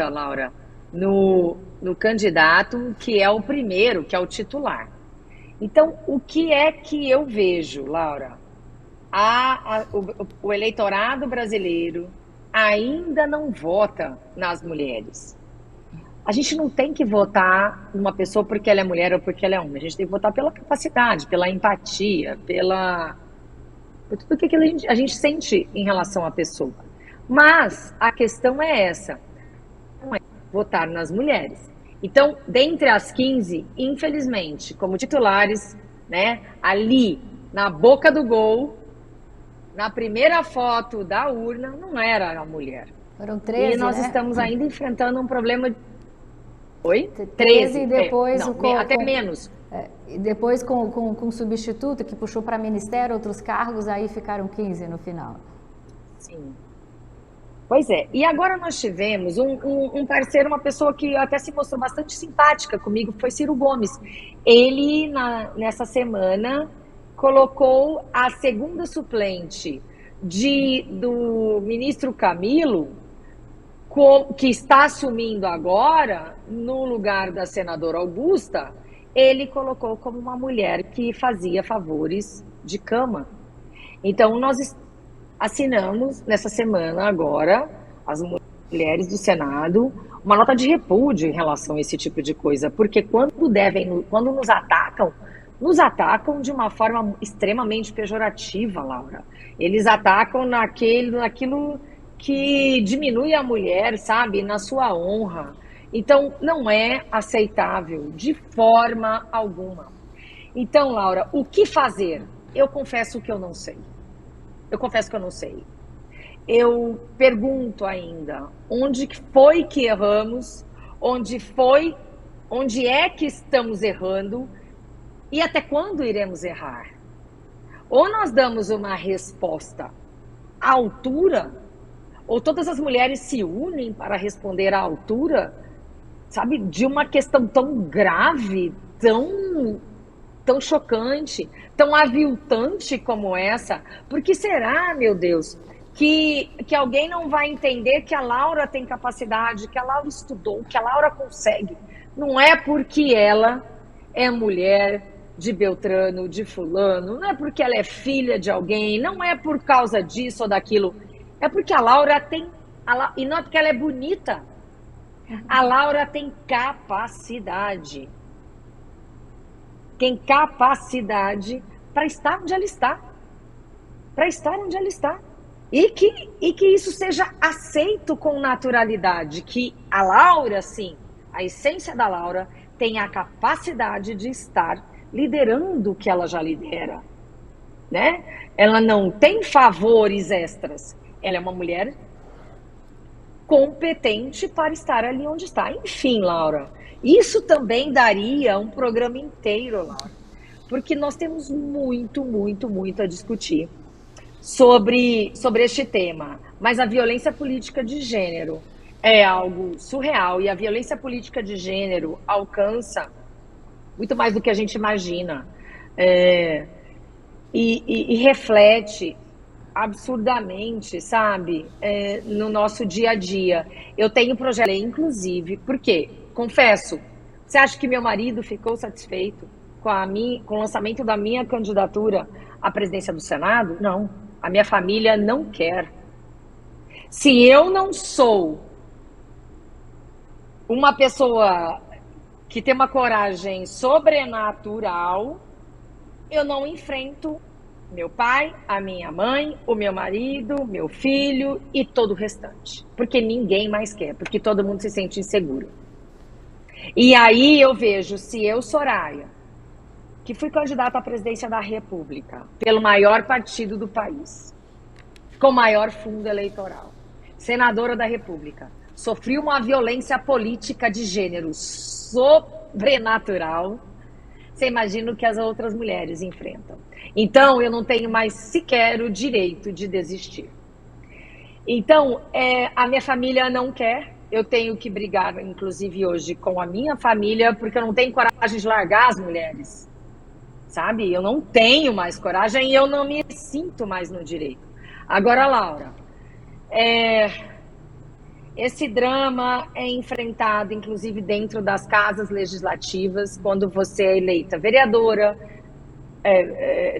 Laura, no candidato que é o primeiro, que é o titular. Então, o que é que eu vejo, Laura? O eleitorado brasileiro ainda não vota nas mulheres. A gente não tem que votar numa pessoa porque ela é mulher ou porque ela é homem. A gente tem que votar pela capacidade, pela empatia, por tudo que a gente sente em relação à pessoa. Mas a questão é essa, não é votar nas mulheres. Então, dentre as 15, infelizmente, como titulares, né, ali na boca do gol, na primeira foto da urna, não era a mulher. Foram 13, e nós estamos ainda enfrentando um problema. Oi? 13 e depois até menos. E depois com substituto que puxou para ministério, outros cargos, aí ficaram 15 no final. Sim. Pois é. E agora nós tivemos um parceiro, uma pessoa que até se mostrou bastante simpática comigo, foi Ciro Gomes. Ele, nessa semana, colocou a segunda suplente do ministro Camilo, que está assumindo agora, no lugar da senadora Augusta, ele colocou como uma mulher que fazia favores de cama. Então, assinamos nessa semana agora, as mulheres do Senado, uma nota de repúdio em relação a esse tipo de coisa, porque quando nos atacam de uma forma extremamente pejorativa, Laura. Eles atacam naquilo que diminui a mulher, sabe, na sua honra. Então, não é aceitável de forma alguma. Então, Laura, o que fazer? Eu confesso que eu não sei. Eu pergunto ainda, onde foi que erramos? Onde é que estamos errando? E até quando iremos errar? Ou nós damos uma resposta à altura, ou todas as mulheres se unem para responder à altura, sabe, de uma questão tão grave, tão chocante, tão aviltante como essa. Porque será, meu Deus, que alguém não vai entender que a Laura tem capacidade, que a Laura estudou, que a Laura consegue? Não é porque ela é mulher de Beltrano, de fulano, não é porque ela é filha de alguém, não é por causa disso ou daquilo, é porque a Laura tem, e não é porque ela é bonita, a Laura tem capacidade. Tem capacidade para estar onde ela está. E que isso seja aceito com naturalidade, que a Laura, sim, a essência da Laura, tem a capacidade de estar liderando o que ela já lidera, né? Ela não tem favores extras. Ela é uma mulher competente para estar ali onde está. Enfim, Laura, isso também daria um programa inteiro, Laura, porque nós temos muito a discutir sobre este tema. Mas a violência política de gênero é algo surreal, e a violência política de gênero alcança muito mais do que a gente imagina, e reflete absurdamente, sabe, no nosso dia a dia. Eu tenho projeto, inclusive, porque, confesso, você acha que meu marido ficou satisfeito com o lançamento da minha candidatura à presidência do Senado? Não, a minha família não quer. Se eu não sou uma pessoa que tem uma coragem sobrenatural, eu não enfrento meu pai, a minha mãe, o meu marido, meu filho e todo o restante. Porque ninguém mais quer, porque todo mundo se sente inseguro. E aí eu vejo, se eu, Soraya, que fui candidata à presidência da República, pelo maior partido do país, com maior fundo eleitoral, senadora da República, sofri uma violência política de gênero sobrenatural, você imagina o que as outras mulheres enfrentam. Então, eu não tenho mais sequer o direito de desistir. Então, a minha família não quer, eu tenho que brigar, inclusive hoje, com a minha família, porque eu não tenho coragem de largar as mulheres, sabe? Eu não tenho mais coragem e eu não me sinto mais no direito. Agora, Laura, esse drama é enfrentado, inclusive, dentro das casas legislativas, quando você é eleita vereadora,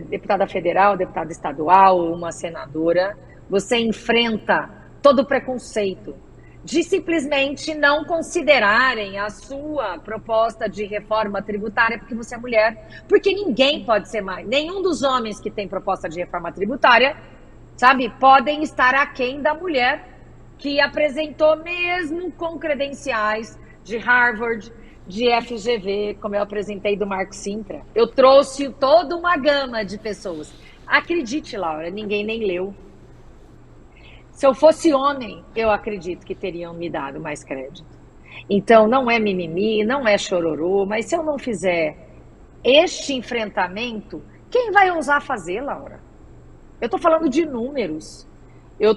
deputada federal, deputada estadual, uma senadora, você enfrenta todo o preconceito de simplesmente não considerarem a sua proposta de reforma tributária porque você é mulher, porque ninguém pode ser mais, nenhum dos homens que tem proposta de reforma tributária, sabe, podem estar aquém da mulher que apresentou mesmo com credenciais de Harvard, de FGV, como eu apresentei do Marco Sintra. Eu trouxe toda uma gama de pessoas. Acredite, Laura, ninguém nem leu. Se eu fosse homem, eu acredito que teriam me dado mais crédito. Então, não é mimimi, não é chororô, mas se eu não fizer este enfrentamento, quem vai ousar fazer, Laura? Eu estou falando de números. Eu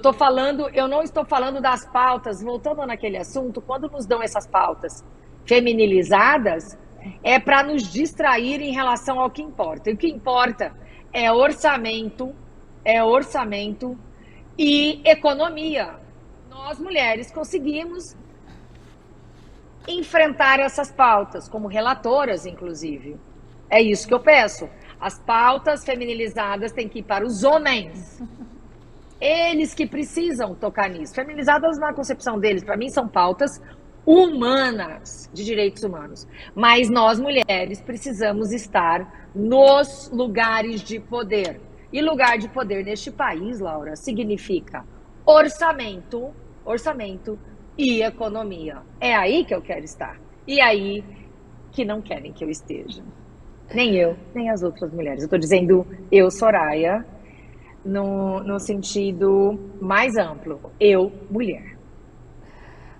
não estou falando das pautas, voltando naquele assunto, quando nos dão essas pautas feminilizadas, é para nos distrair em relação ao que importa. E o que importa é orçamento e economia. Nós, mulheres, conseguimos enfrentar essas pautas, como relatoras, inclusive. É isso que eu peço. As pautas feminilizadas têm que ir para os homens. Eles que precisam tocar nisso. Feminizadas na concepção deles, para mim, são pautas humanas, de direitos humanos. Mas nós, mulheres, precisamos estar nos lugares de poder. E lugar de poder neste país, Laura, significa orçamento e economia. É aí que eu quero estar. E aí que não querem que eu esteja. Nem eu, nem as outras mulheres. Eu estou dizendo eu, Soraya, no sentido mais amplo. Eu, mulher.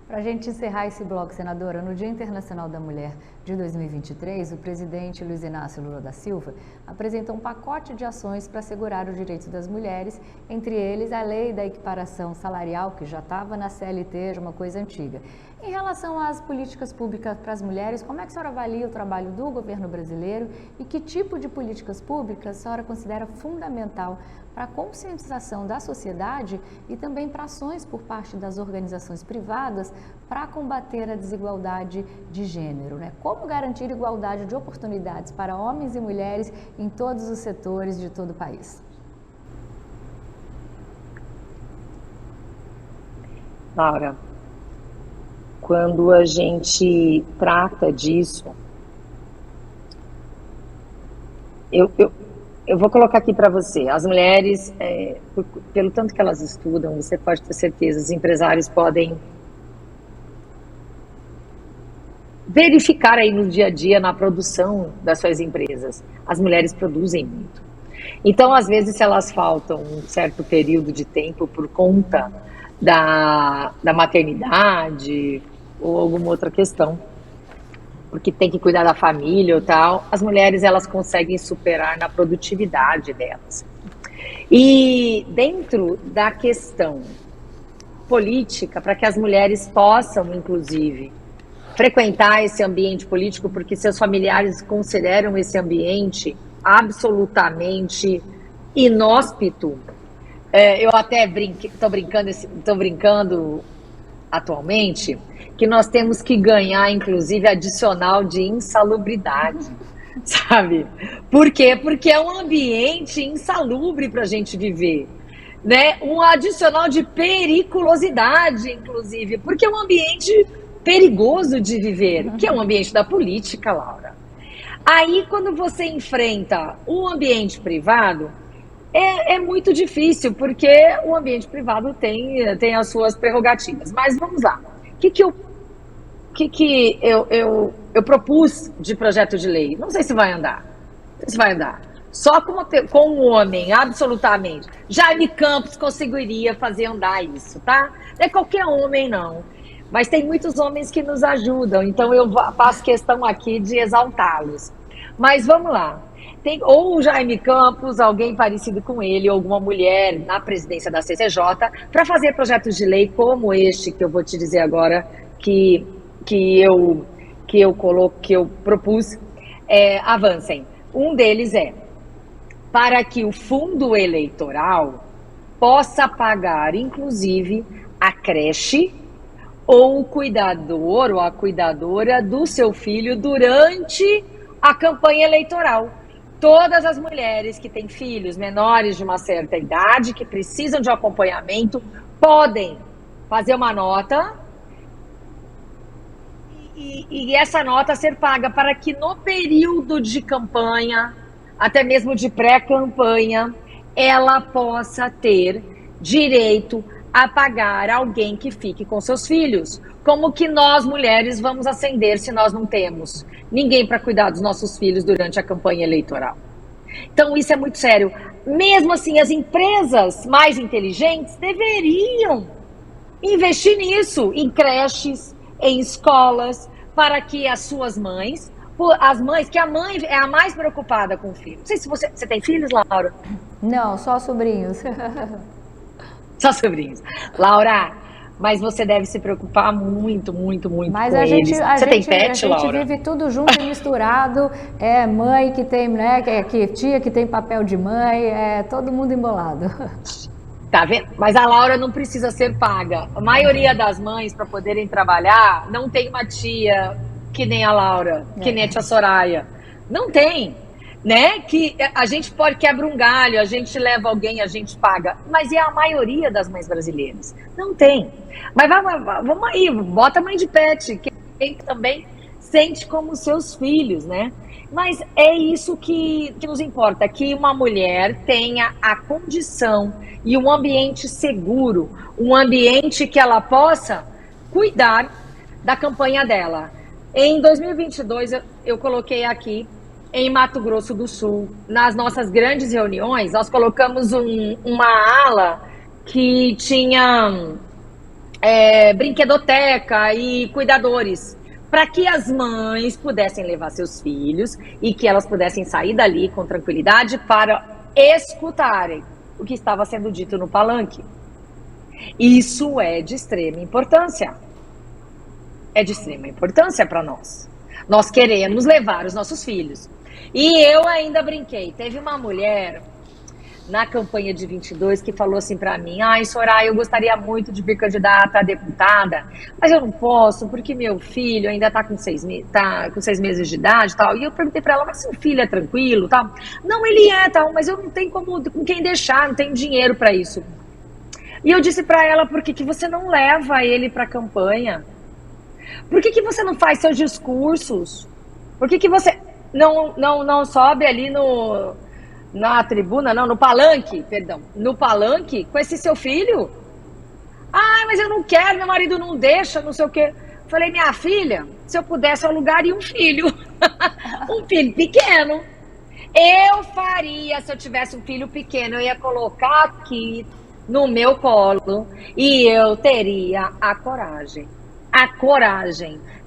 Para a gente encerrar esse bloco, senadora, no Dia Internacional da Mulher de 2023, o presidente Luiz Inácio Lula da Silva apresentou um pacote de ações para assegurar os direitos das mulheres, entre eles a lei da equiparação salarial, que já estava na CLT, já uma coisa antiga. Em relação às políticas públicas para as mulheres, como é que a senhora avalia o trabalho do governo brasileiro e que tipo de políticas públicas a senhora considera fundamental para a conscientização da sociedade e também para ações por parte das organizações privadas para combater a desigualdade de gênero, né? Como garantir igualdade de oportunidades para homens e mulheres em todos os setores de todo o país? Laura, quando a gente trata disso, eu vou colocar aqui para você, as mulheres, pelo tanto que elas estudam, você pode ter certeza, os empresários podem verificar aí no dia a dia, na produção das suas empresas. As mulheres produzem muito. Então, às vezes, se elas faltam um certo período de tempo por conta da maternidade ou alguma outra questão, porque tem que cuidar da família ou tal, as mulheres elas conseguem superar na produtividade delas. E dentro da questão política, para que as mulheres possam, inclusive, frequentar esse ambiente político, porque seus familiares consideram esse ambiente absolutamente inóspito. Eu até estou brincando atualmente, que nós temos que ganhar, inclusive, adicional de insalubridade, sabe? Por quê? Porque é um ambiente insalubre para a gente viver, né? Um adicional de periculosidade, inclusive, porque é um ambiente perigoso de viver, que é um ambiente da política, Laura. Aí, quando você enfrenta o ambiente privado, é muito difícil, porque o ambiente privado tem as suas prerrogativas. Mas vamos lá. O que eu propus de projeto de lei? Não sei se vai andar. Não sei se vai andar. Só com um homem, absolutamente. Jaime Campos conseguiria fazer andar isso, tá? Não é qualquer homem, não. Mas tem muitos homens que nos ajudam, então eu faço questão aqui de exaltá-los. Mas vamos lá. Tem ou o Jaime Campos, alguém parecido com ele, ou alguma mulher na presidência da CCJ, para fazer projetos de lei como este que eu vou te dizer agora, que eu propus, avancem. Um deles para que o fundo eleitoral possa pagar, inclusive, a creche ou o cuidador ou a cuidadora do seu filho durante a campanha eleitoral. Todas as mulheres que têm filhos menores de uma certa idade, que precisam de acompanhamento, podem fazer uma nota e essa nota ser paga para que no período de campanha, até mesmo de pré-campanha, ela possa ter direito a pagar alguém que fique com seus filhos. Como que nós, mulheres, vamos ascender se nós não temos ninguém para cuidar dos nossos filhos durante a campanha eleitoral? Então, isso é muito sério. Mesmo assim, as empresas mais inteligentes deveriam investir nisso, em creches, em escolas, para que as suas mães, que a mãe é a mais preocupada com o filho. Não sei se você tem filhos, Laura? Não, só sobrinhos. Só sobrinhos. Laura, mas você deve se preocupar muito, muito, muito mas com eles. Você tem pet, Laura? A gente vive tudo junto e misturado. É mãe que tem, né? Tia que tem papel de mãe, todo mundo embolado. Tá vendo? Mas a Laura não precisa ser paga. A maioria das mães, para poderem trabalhar, não tem uma tia que nem a Laura, que nem a tia Soraya. Não tem. né? Que a gente pode quebra um galho, a gente leva alguém, a gente paga, mas é a maioria das mães brasileiras. Não tem. Mas vamos aí, bota a mãe de pet, quem também sente como seus filhos, né? Mas é isso que nos importa, que uma mulher tenha a condição e um ambiente seguro, um ambiente que ela possa cuidar da campanha dela. Em 2022, eu coloquei aqui, em Mato Grosso do Sul, nas nossas grandes reuniões, nós colocamos uma ala que tinha brinquedoteca e cuidadores, para que as mães pudessem levar seus filhos e que elas pudessem sair dali com tranquilidade para escutarem o que estava sendo dito no palanque. Isso é de extrema importância. É de extrema importância para nós. Nós queremos levar os nossos filhos. E eu ainda brinquei. Teve uma mulher na campanha de 22 que falou assim para mim: ai, Soraya, eu gostaria muito de vir candidata a deputada, mas eu não posso porque meu filho ainda tá com 6 meses de idade e tal. E eu perguntei para ela: mas seu filho é tranquilo, tal? Não, ele é, tal, mas eu não tenho com quem deixar, não tenho dinheiro para isso. E eu disse para ela: por que você não leva ele para a campanha? Por que você não faz seus discursos? Por que você não sobe ali na tribuna, não, no palanque, perdão, no palanque com esse seu filho? Ah, mas eu não quero, meu marido não deixa, não sei o quê. Falei: minha filha, se eu pudesse alugaria um filho, um filho pequeno. Eu faria, se eu tivesse um filho pequeno, eu ia colocar aqui no meu colo e eu teria a coragem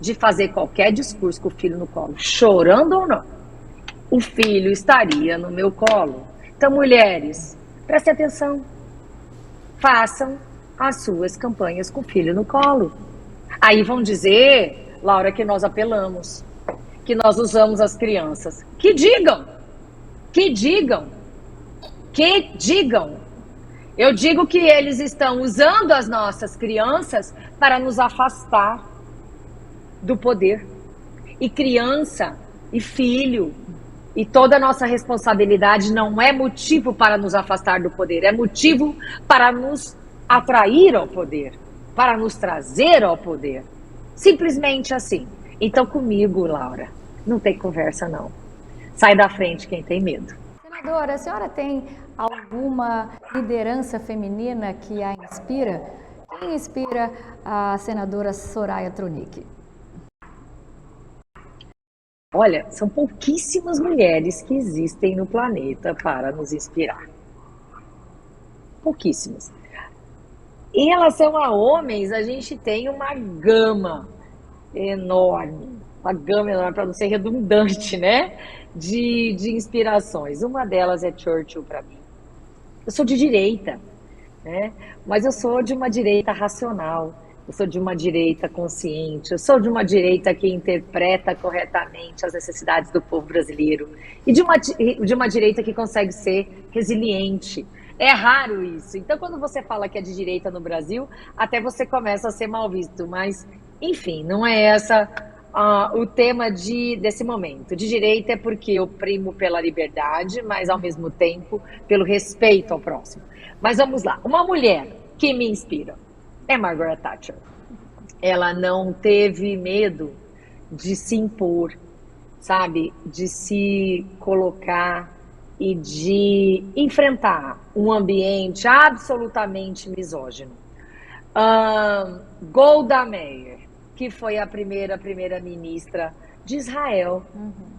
de fazer qualquer discurso com o filho no colo, chorando ou não. O filho estaria no meu colo. Então, mulheres, prestem atenção. Façam as suas campanhas com o filho no colo. Aí vão dizer, Laura, que nós apelamos, que nós usamos as crianças. Que digam! Eu digo que eles estão usando as nossas crianças para nos afastar do poder. E criança e filho e toda a nossa responsabilidade não é motivo para nos afastar do poder, é motivo para nos atrair ao poder, para nos trazer ao poder. Simplesmente assim. Então comigo, Laura, não tem conversa não. Sai da frente quem tem medo. Senadora, a senhora tem alguma liderança feminina que a inspira? Quem inspira a senadora Soraya Tronic? Olha, são pouquíssimas mulheres que existem no planeta para nos inspirar. Pouquíssimas. Em relação a homens, a gente tem uma gama enorme, para não ser redundante, né? De inspirações. Uma delas é Churchill para mim. Eu sou de direita, né? Mas eu sou de uma direita racional. Eu sou de uma direita consciente, eu sou de uma direita que interpreta corretamente as necessidades do povo brasileiro e de uma direita que consegue ser resiliente. É raro isso. Então, quando você fala que é de direita no Brasil, até você começa a ser mal visto. Mas, enfim, não é essa o tema desse momento. De direita é porque eu primo pela liberdade, mas, ao mesmo tempo, pelo respeito ao próximo. Mas vamos lá. Uma mulher que me inspira é Margaret Thatcher. Ela não teve medo de se impor, sabe? De se colocar e de enfrentar um ambiente absolutamente misógino. Golda Meir, que foi a primeira-ministra de Israel,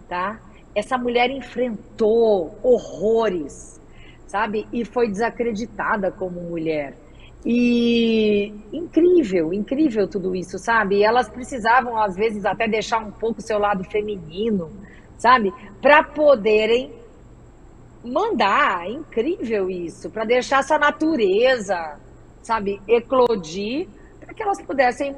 tá? Essa mulher enfrentou horrores, sabe? E foi desacreditada como mulher. E incrível tudo isso, sabe? E elas precisavam, às vezes, até deixar um pouco o seu lado feminino, sabe? Para poderem mandar. Incrível isso, para deixar essa natureza, sabe, eclodir, para que elas pudessem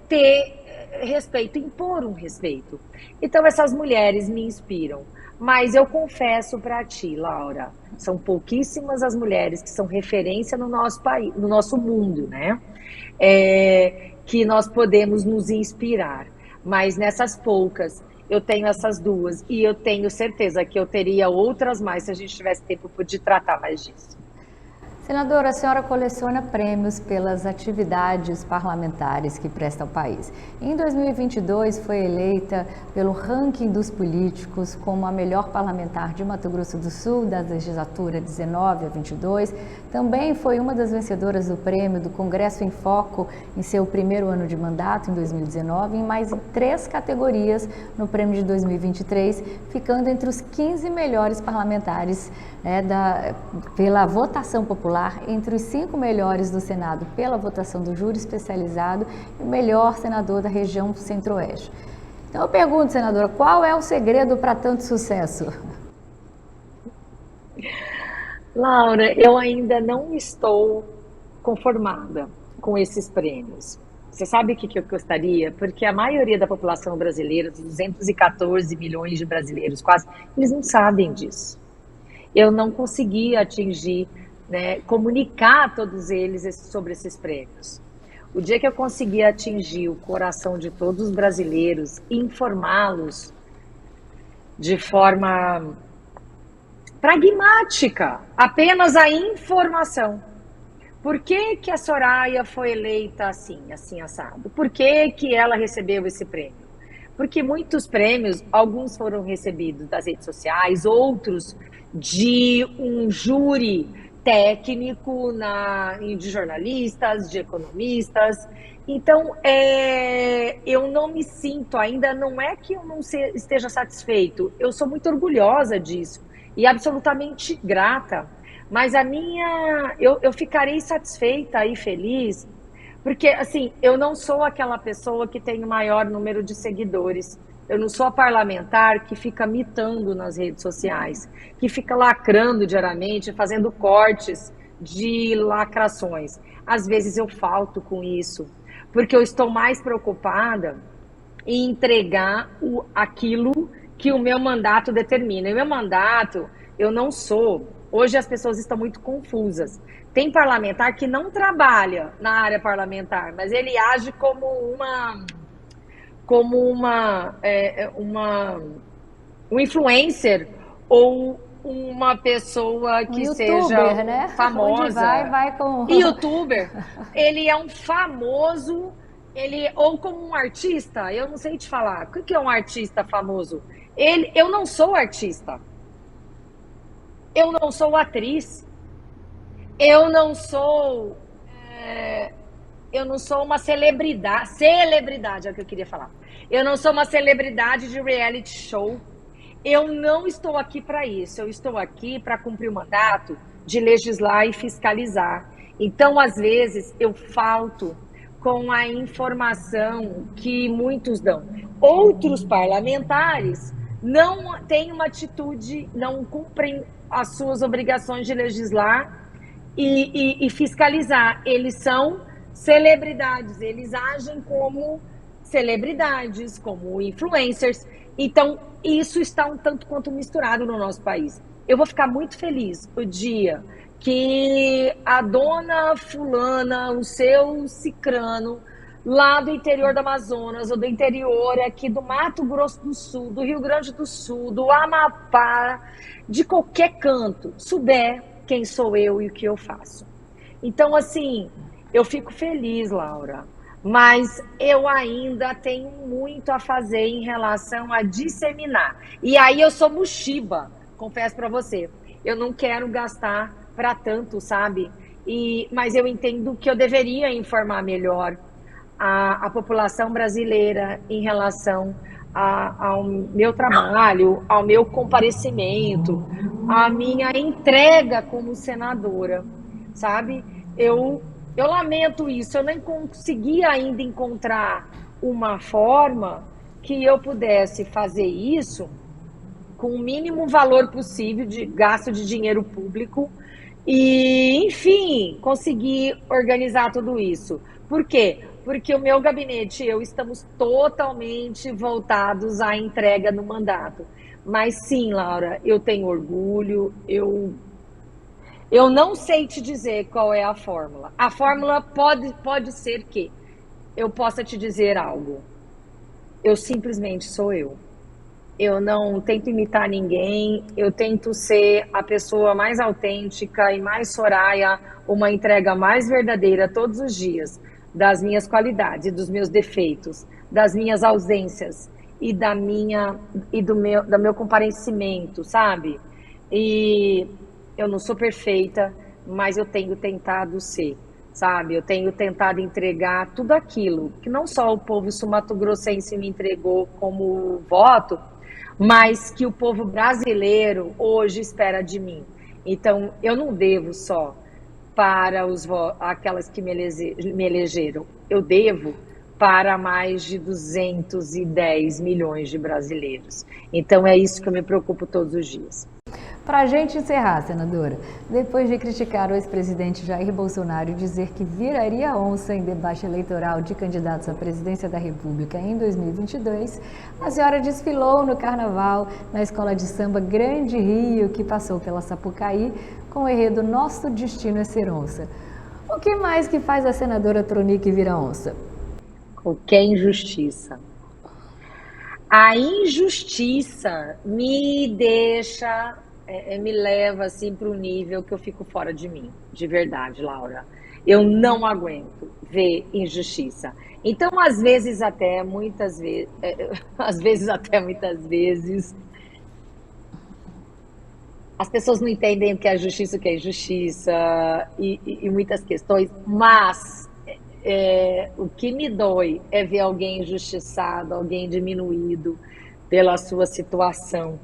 ter respeito, impor um respeito. Então, essas mulheres me inspiram. Mas eu confesso para ti, Laura, são pouquíssimas as mulheres que são referência no nosso país, no nosso mundo, né? Que nós podemos nos inspirar. Mas nessas poucas, eu tenho essas duas. E eu tenho certeza que eu teria outras mais se a gente tivesse tempo de tratar mais disso. Senadora, a senhora coleciona prêmios pelas atividades parlamentares que presta ao país. Em 2022, foi eleita pelo ranking dos políticos como a melhor parlamentar de Mato Grosso do Sul, da legislatura 19 a 22. Também foi uma das vencedoras do prêmio do Congresso em Foco em seu primeiro ano de mandato, em 2019, em mais 3 categorias no prêmio de 2023, ficando entre os 15 melhores parlamentares pela votação popular, entre os 5 melhores do Senado pela votação do júri especializado e o melhor senador da região Centro-Oeste. Então eu pergunto, senadora, qual é o segredo para tanto sucesso? Laura, eu ainda não estou conformada com esses prêmios. Você sabe o que eu gostaria? Porque a maioria da população brasileira, 214 milhões de brasileiros quase, eles não sabem disso. Eu não consegui atingir, comunicar a todos eles sobre esses prêmios. O dia que eu conseguir atingir o coração de todos os brasileiros, informá-los de forma pragmática, apenas a informação. Por que que a Soraya foi eleita assim, assim, assado? Por que que ela recebeu esse prêmio? Porque muitos prêmios, alguns foram recebidos das redes sociais, outros de um júri técnico de jornalistas, de economistas. Então, eu não me sinto ainda, não é que eu não esteja satisfeito, eu sou muito orgulhosa disso e absolutamente grata, mas eu ficarei satisfeita e feliz, porque assim, eu não sou aquela pessoa que tem o maior número de seguidores. Eu não sou a parlamentar que fica mitando nas redes sociais, que fica lacrando diariamente, fazendo cortes de lacrações. Às vezes eu falto com isso, porque eu estou mais preocupada em entregar aquilo que o meu mandato determina. E o meu mandato, eu não sou... Hoje as pessoas estão muito confusas. Tem parlamentar que não trabalha na área parlamentar, mas ele age como um influencer ou uma pessoa que seja né? famosa. Onde vai com... YouTuber. Ele é um famoso, ou como um artista, eu não sei te falar. O que é um artista famoso? Eu não sou artista. Eu não sou atriz. Eu não sou uma celebridade. Celebridade é o que eu queria falar. Eu não sou uma celebridade de reality show. Eu não estou aqui para isso. Eu estou aqui para cumprir o mandato de legislar e fiscalizar. Então, às vezes, eu falto com a informação que muitos dão. Outros parlamentares não têm uma atitude, não cumprem as suas obrigações de legislar e fiscalizar. Eles são celebridades, eles agem como celebridades, como influencers. Então, isso está um tanto quanto misturado no nosso país. Eu vou ficar muito feliz o dia que a dona fulana, o seu cicrano, lá do interior do Amazonas, ou do interior aqui do Mato Grosso do Sul, do Rio Grande do Sul, do Amapá, de qualquer canto, souber quem sou eu e o que eu faço. Então, assim, eu fico feliz, Laura, mas eu ainda tenho muito a fazer em relação a disseminar. E aí eu sou mochiba, confesso para você. Eu não quero gastar para tanto, sabe? Mas eu entendo que eu deveria informar melhor a população brasileira em relação ao meu trabalho, ao meu comparecimento, à minha entrega como senadora, sabe? Eu lamento isso, eu nem consegui ainda encontrar uma forma que eu pudesse fazer isso com o mínimo valor possível de gasto de dinheiro público e, enfim, conseguir organizar tudo isso. Por quê? Porque o meu gabinete e eu estamos totalmente voltados à entrega no mandato. Mas sim, Laura, eu tenho orgulho, eu não sei te dizer qual é a fórmula. A fórmula pode ser que eu possa te dizer algo. Eu simplesmente sou eu. eu não tento imitar ninguém, eu tento ser a pessoa mais autêntica e mais Soraya, uma entrega mais verdadeira todos os dias, das minhas qualidades e dos meus defeitos, das minhas ausências e do meu comparecimento, sabe? E eu não sou perfeita, mas eu tenho tentado ser, sabe? Eu tenho tentado entregar tudo aquilo que não só o povo sul-mato-grossense me entregou como voto, mas que o povo brasileiro hoje espera de mim. Então, eu não devo só para aquelas que me elegeram, eu devo para mais de 210 milhões de brasileiros. Então, é isso que eu me preocupo todos os dias. Para a gente encerrar, senadora, depois de criticar o ex-presidente Jair Bolsonaro e dizer que viraria onça em debate eleitoral de candidatos à presidência da República em 2022, a senhora desfilou no Carnaval na Escola de Samba Grande Rio, que passou pela Sapucaí, com o enredo Nosso Destino é Ser Onça. O que mais que faz a senadora Tronic virar onça? Qualquer injustiça. A injustiça me deixa... me leva assim para um nível que eu fico fora de mim, de verdade, Laura. Eu não aguento ver injustiça. Então, às vezes até muitas vezes, as pessoas não entendem o que é justiça, e muitas questões, mas o que me dói é ver alguém injustiçado, alguém diminuído pela sua situação.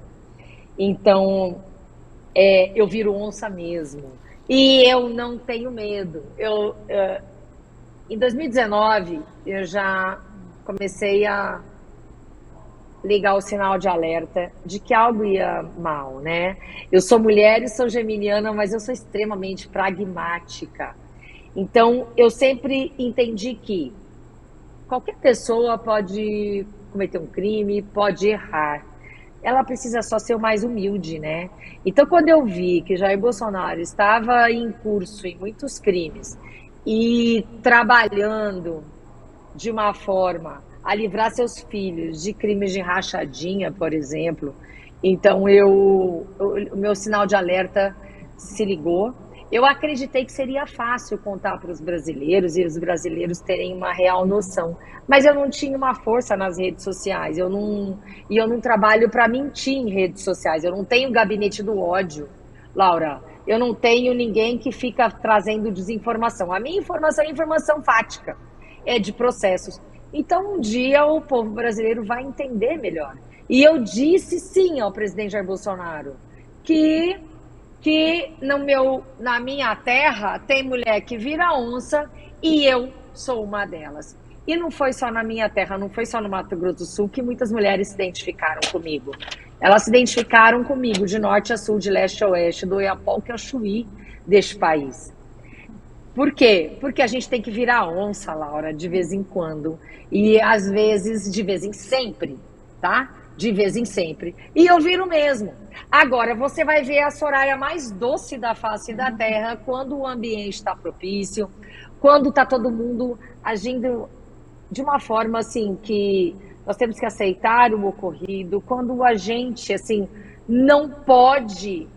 Então, eu viro onça mesmo. E eu não tenho medo. Em 2019, eu já comecei a ligar o sinal de alerta de que algo ia mal, né? Eu sou mulher e sou geminiana, mas eu sou extremamente pragmática. Então, eu sempre entendi que qualquer pessoa pode cometer um crime, pode errar. Ela precisa só ser o mais humilde, né? Então, quando eu vi que Jair Bolsonaro estava em curso em muitos crimes e trabalhando de uma forma a livrar seus filhos de crimes de rachadinha, por exemplo, então o meu sinal de alerta se ligou. Eu acreditei que seria fácil contar para os brasileiros e os brasileiros terem uma real noção, mas eu não tinha uma força nas redes sociais, eu não trabalho para mentir em redes sociais, eu não tenho gabinete do ódio, Laura, eu não tenho ninguém que fica trazendo desinformação. A minha informação é informação fática, é de processos. Então, um dia o povo brasileiro vai entender melhor. E eu disse sim ao presidente Jair Bolsonaro que na minha terra tem mulher que vira onça e eu sou uma delas. E não foi só na minha terra, não foi só no Mato Grosso do Sul que muitas mulheres se identificaram comigo. Elas se identificaram comigo de norte a sul, de leste a oeste, do Oiapoque ao Chuí deste país. Por quê? Porque a gente tem que virar onça, Laura, de vez em quando. E às vezes, de vez em sempre, tá? De vez em sempre. E eu viro mesmo. Agora, você vai ver a Soraya mais doce da face da terra quando o ambiente está propício, quando está todo mundo agindo de uma forma assim que nós temos que aceitar o ocorrido, quando a gente assim não pode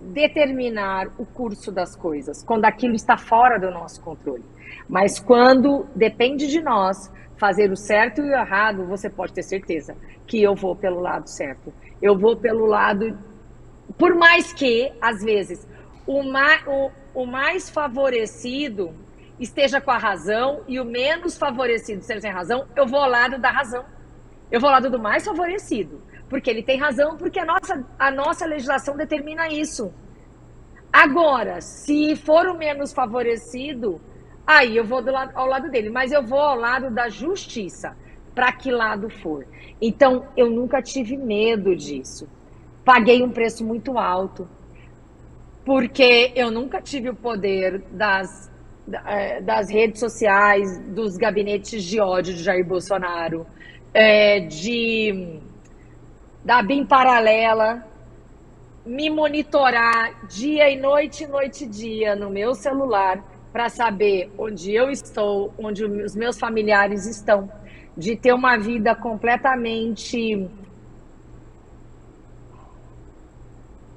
determinar o curso das coisas, quando aquilo está fora do nosso controle. Mas quando depende de nós fazer o certo e o errado, você pode ter certeza que eu vou pelo lado certo. Eu vou pelo lado... Por mais que, às vezes, o mais favorecido esteja com a razão e o menos favorecido esteja sem razão, eu vou ao lado da razão. Eu vou ao lado do mais favorecido. Porque ele tem razão, porque a nossa legislação determina isso. Agora, se for o menos favorecido... Aí eu vou ao lado dele, mas eu vou ao lado da justiça, para que lado for. Então, eu nunca tive medo disso. Paguei um preço muito alto, porque eu nunca tive o poder das redes sociais, dos gabinetes de ódio de Jair Bolsonaro, da BIM paralela, me monitorar dia e noite e dia no meu celular, para saber onde eu estou, onde os meus familiares estão. de ter uma vida completamente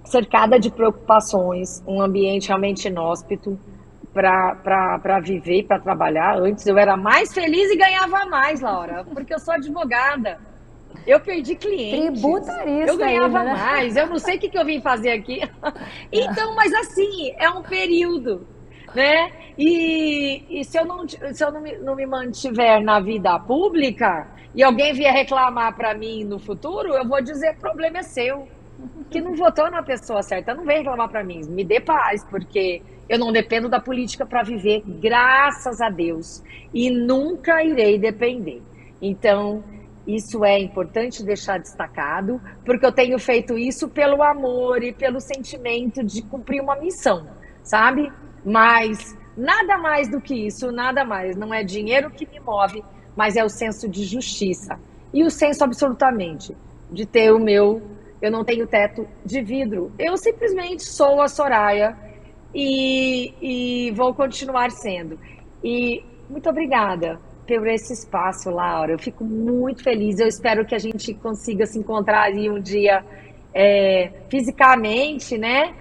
cercada de preocupações, um ambiente realmente inóspito para viver, para trabalhar. Antes eu era mais feliz e ganhava mais, Laura, porque eu sou advogada. Eu perdi clientes, Tributarista eu ganhava ainda, né? mais, eu não sei o que eu vim fazer aqui. Então, mas assim, é um período, né? E se eu não me mantiver na vida pública e alguém vier reclamar para mim no futuro, eu vou dizer: o problema é seu, que não votou na pessoa certa. Não vem reclamar para mim, me dê paz, porque eu não dependo da política para viver, graças a Deus, e nunca irei depender. Então, isso é importante deixar destacado, porque eu tenho feito isso pelo amor e pelo sentimento de cumprir uma missão, sabe? Mas nada mais do que isso, nada mais. Não é dinheiro que me move, mas é o senso de justiça. E o senso absolutamente de ter o meu. Eu não tenho teto de vidro. Eu simplesmente sou a Soraya e vou continuar sendo. E muito obrigada por esse espaço, Laura. Eu fico muito feliz. Eu espero que a gente consiga se encontrar aí um dia fisicamente, né?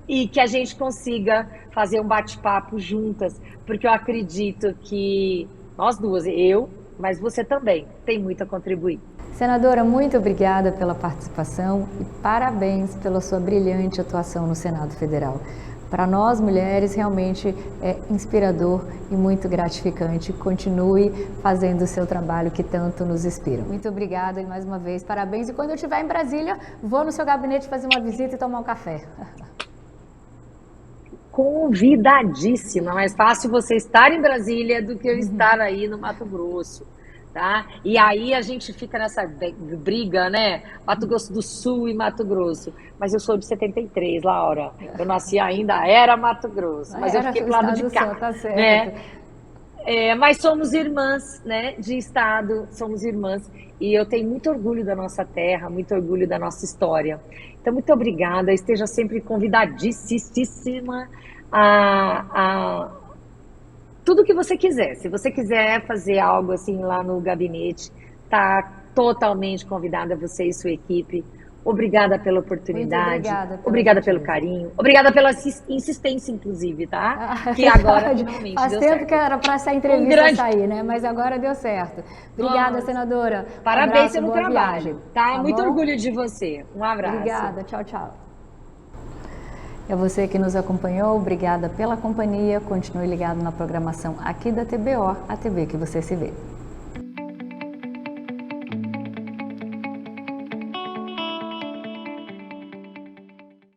E que a gente consiga fazer um bate-papo juntas, porque eu acredito que nós duas, eu, mas você também, tem muito a contribuir. Senadora, muito obrigada pela participação e parabéns pela sua brilhante atuação no Senado Federal. Para nós, mulheres, realmente é inspirador e muito gratificante. Continue fazendo o seu trabalho que tanto nos inspira. Muito obrigada e mais uma vez, parabéns. E quando eu estiver em Brasília, vou no seu gabinete fazer uma visita e tomar um café. Convidadíssima. Mais fácil você estar em Brasília do que eu estar aí no Mato Grosso. Tá? E aí a gente fica nessa briga, né? Mato Grosso do Sul e Mato Grosso. Mas eu sou de 73, Laura. Eu nasci ainda, era Mato Grosso, mas eu fiquei pro lado de cá. Tá certo. Né? Mas somos irmãs, né? De estado, somos irmãs. E eu tenho muito orgulho da nossa terra, muito orgulho da nossa história. Então, muito obrigada. Esteja sempre convidadíssima a tudo que você quiser. Se você quiser fazer algo assim lá no gabinete, tá totalmente convidada, você e sua equipe. Obrigada pela oportunidade. Obrigada pelo carinho. Obrigada pela insistência, inclusive, tá? Que agora finalmente faz deu tempo certo. Que era para essa entrevista sair, né? Mas agora deu certo. Obrigada, senadora. Parabéns pelo trabalho. Viagem. Tá? Muito orgulho de você. Um abraço. Obrigada. Tchau, tchau. É você que nos acompanhou, obrigada pela companhia. Continue ligado na programação aqui da TBO, a TV que você se vê.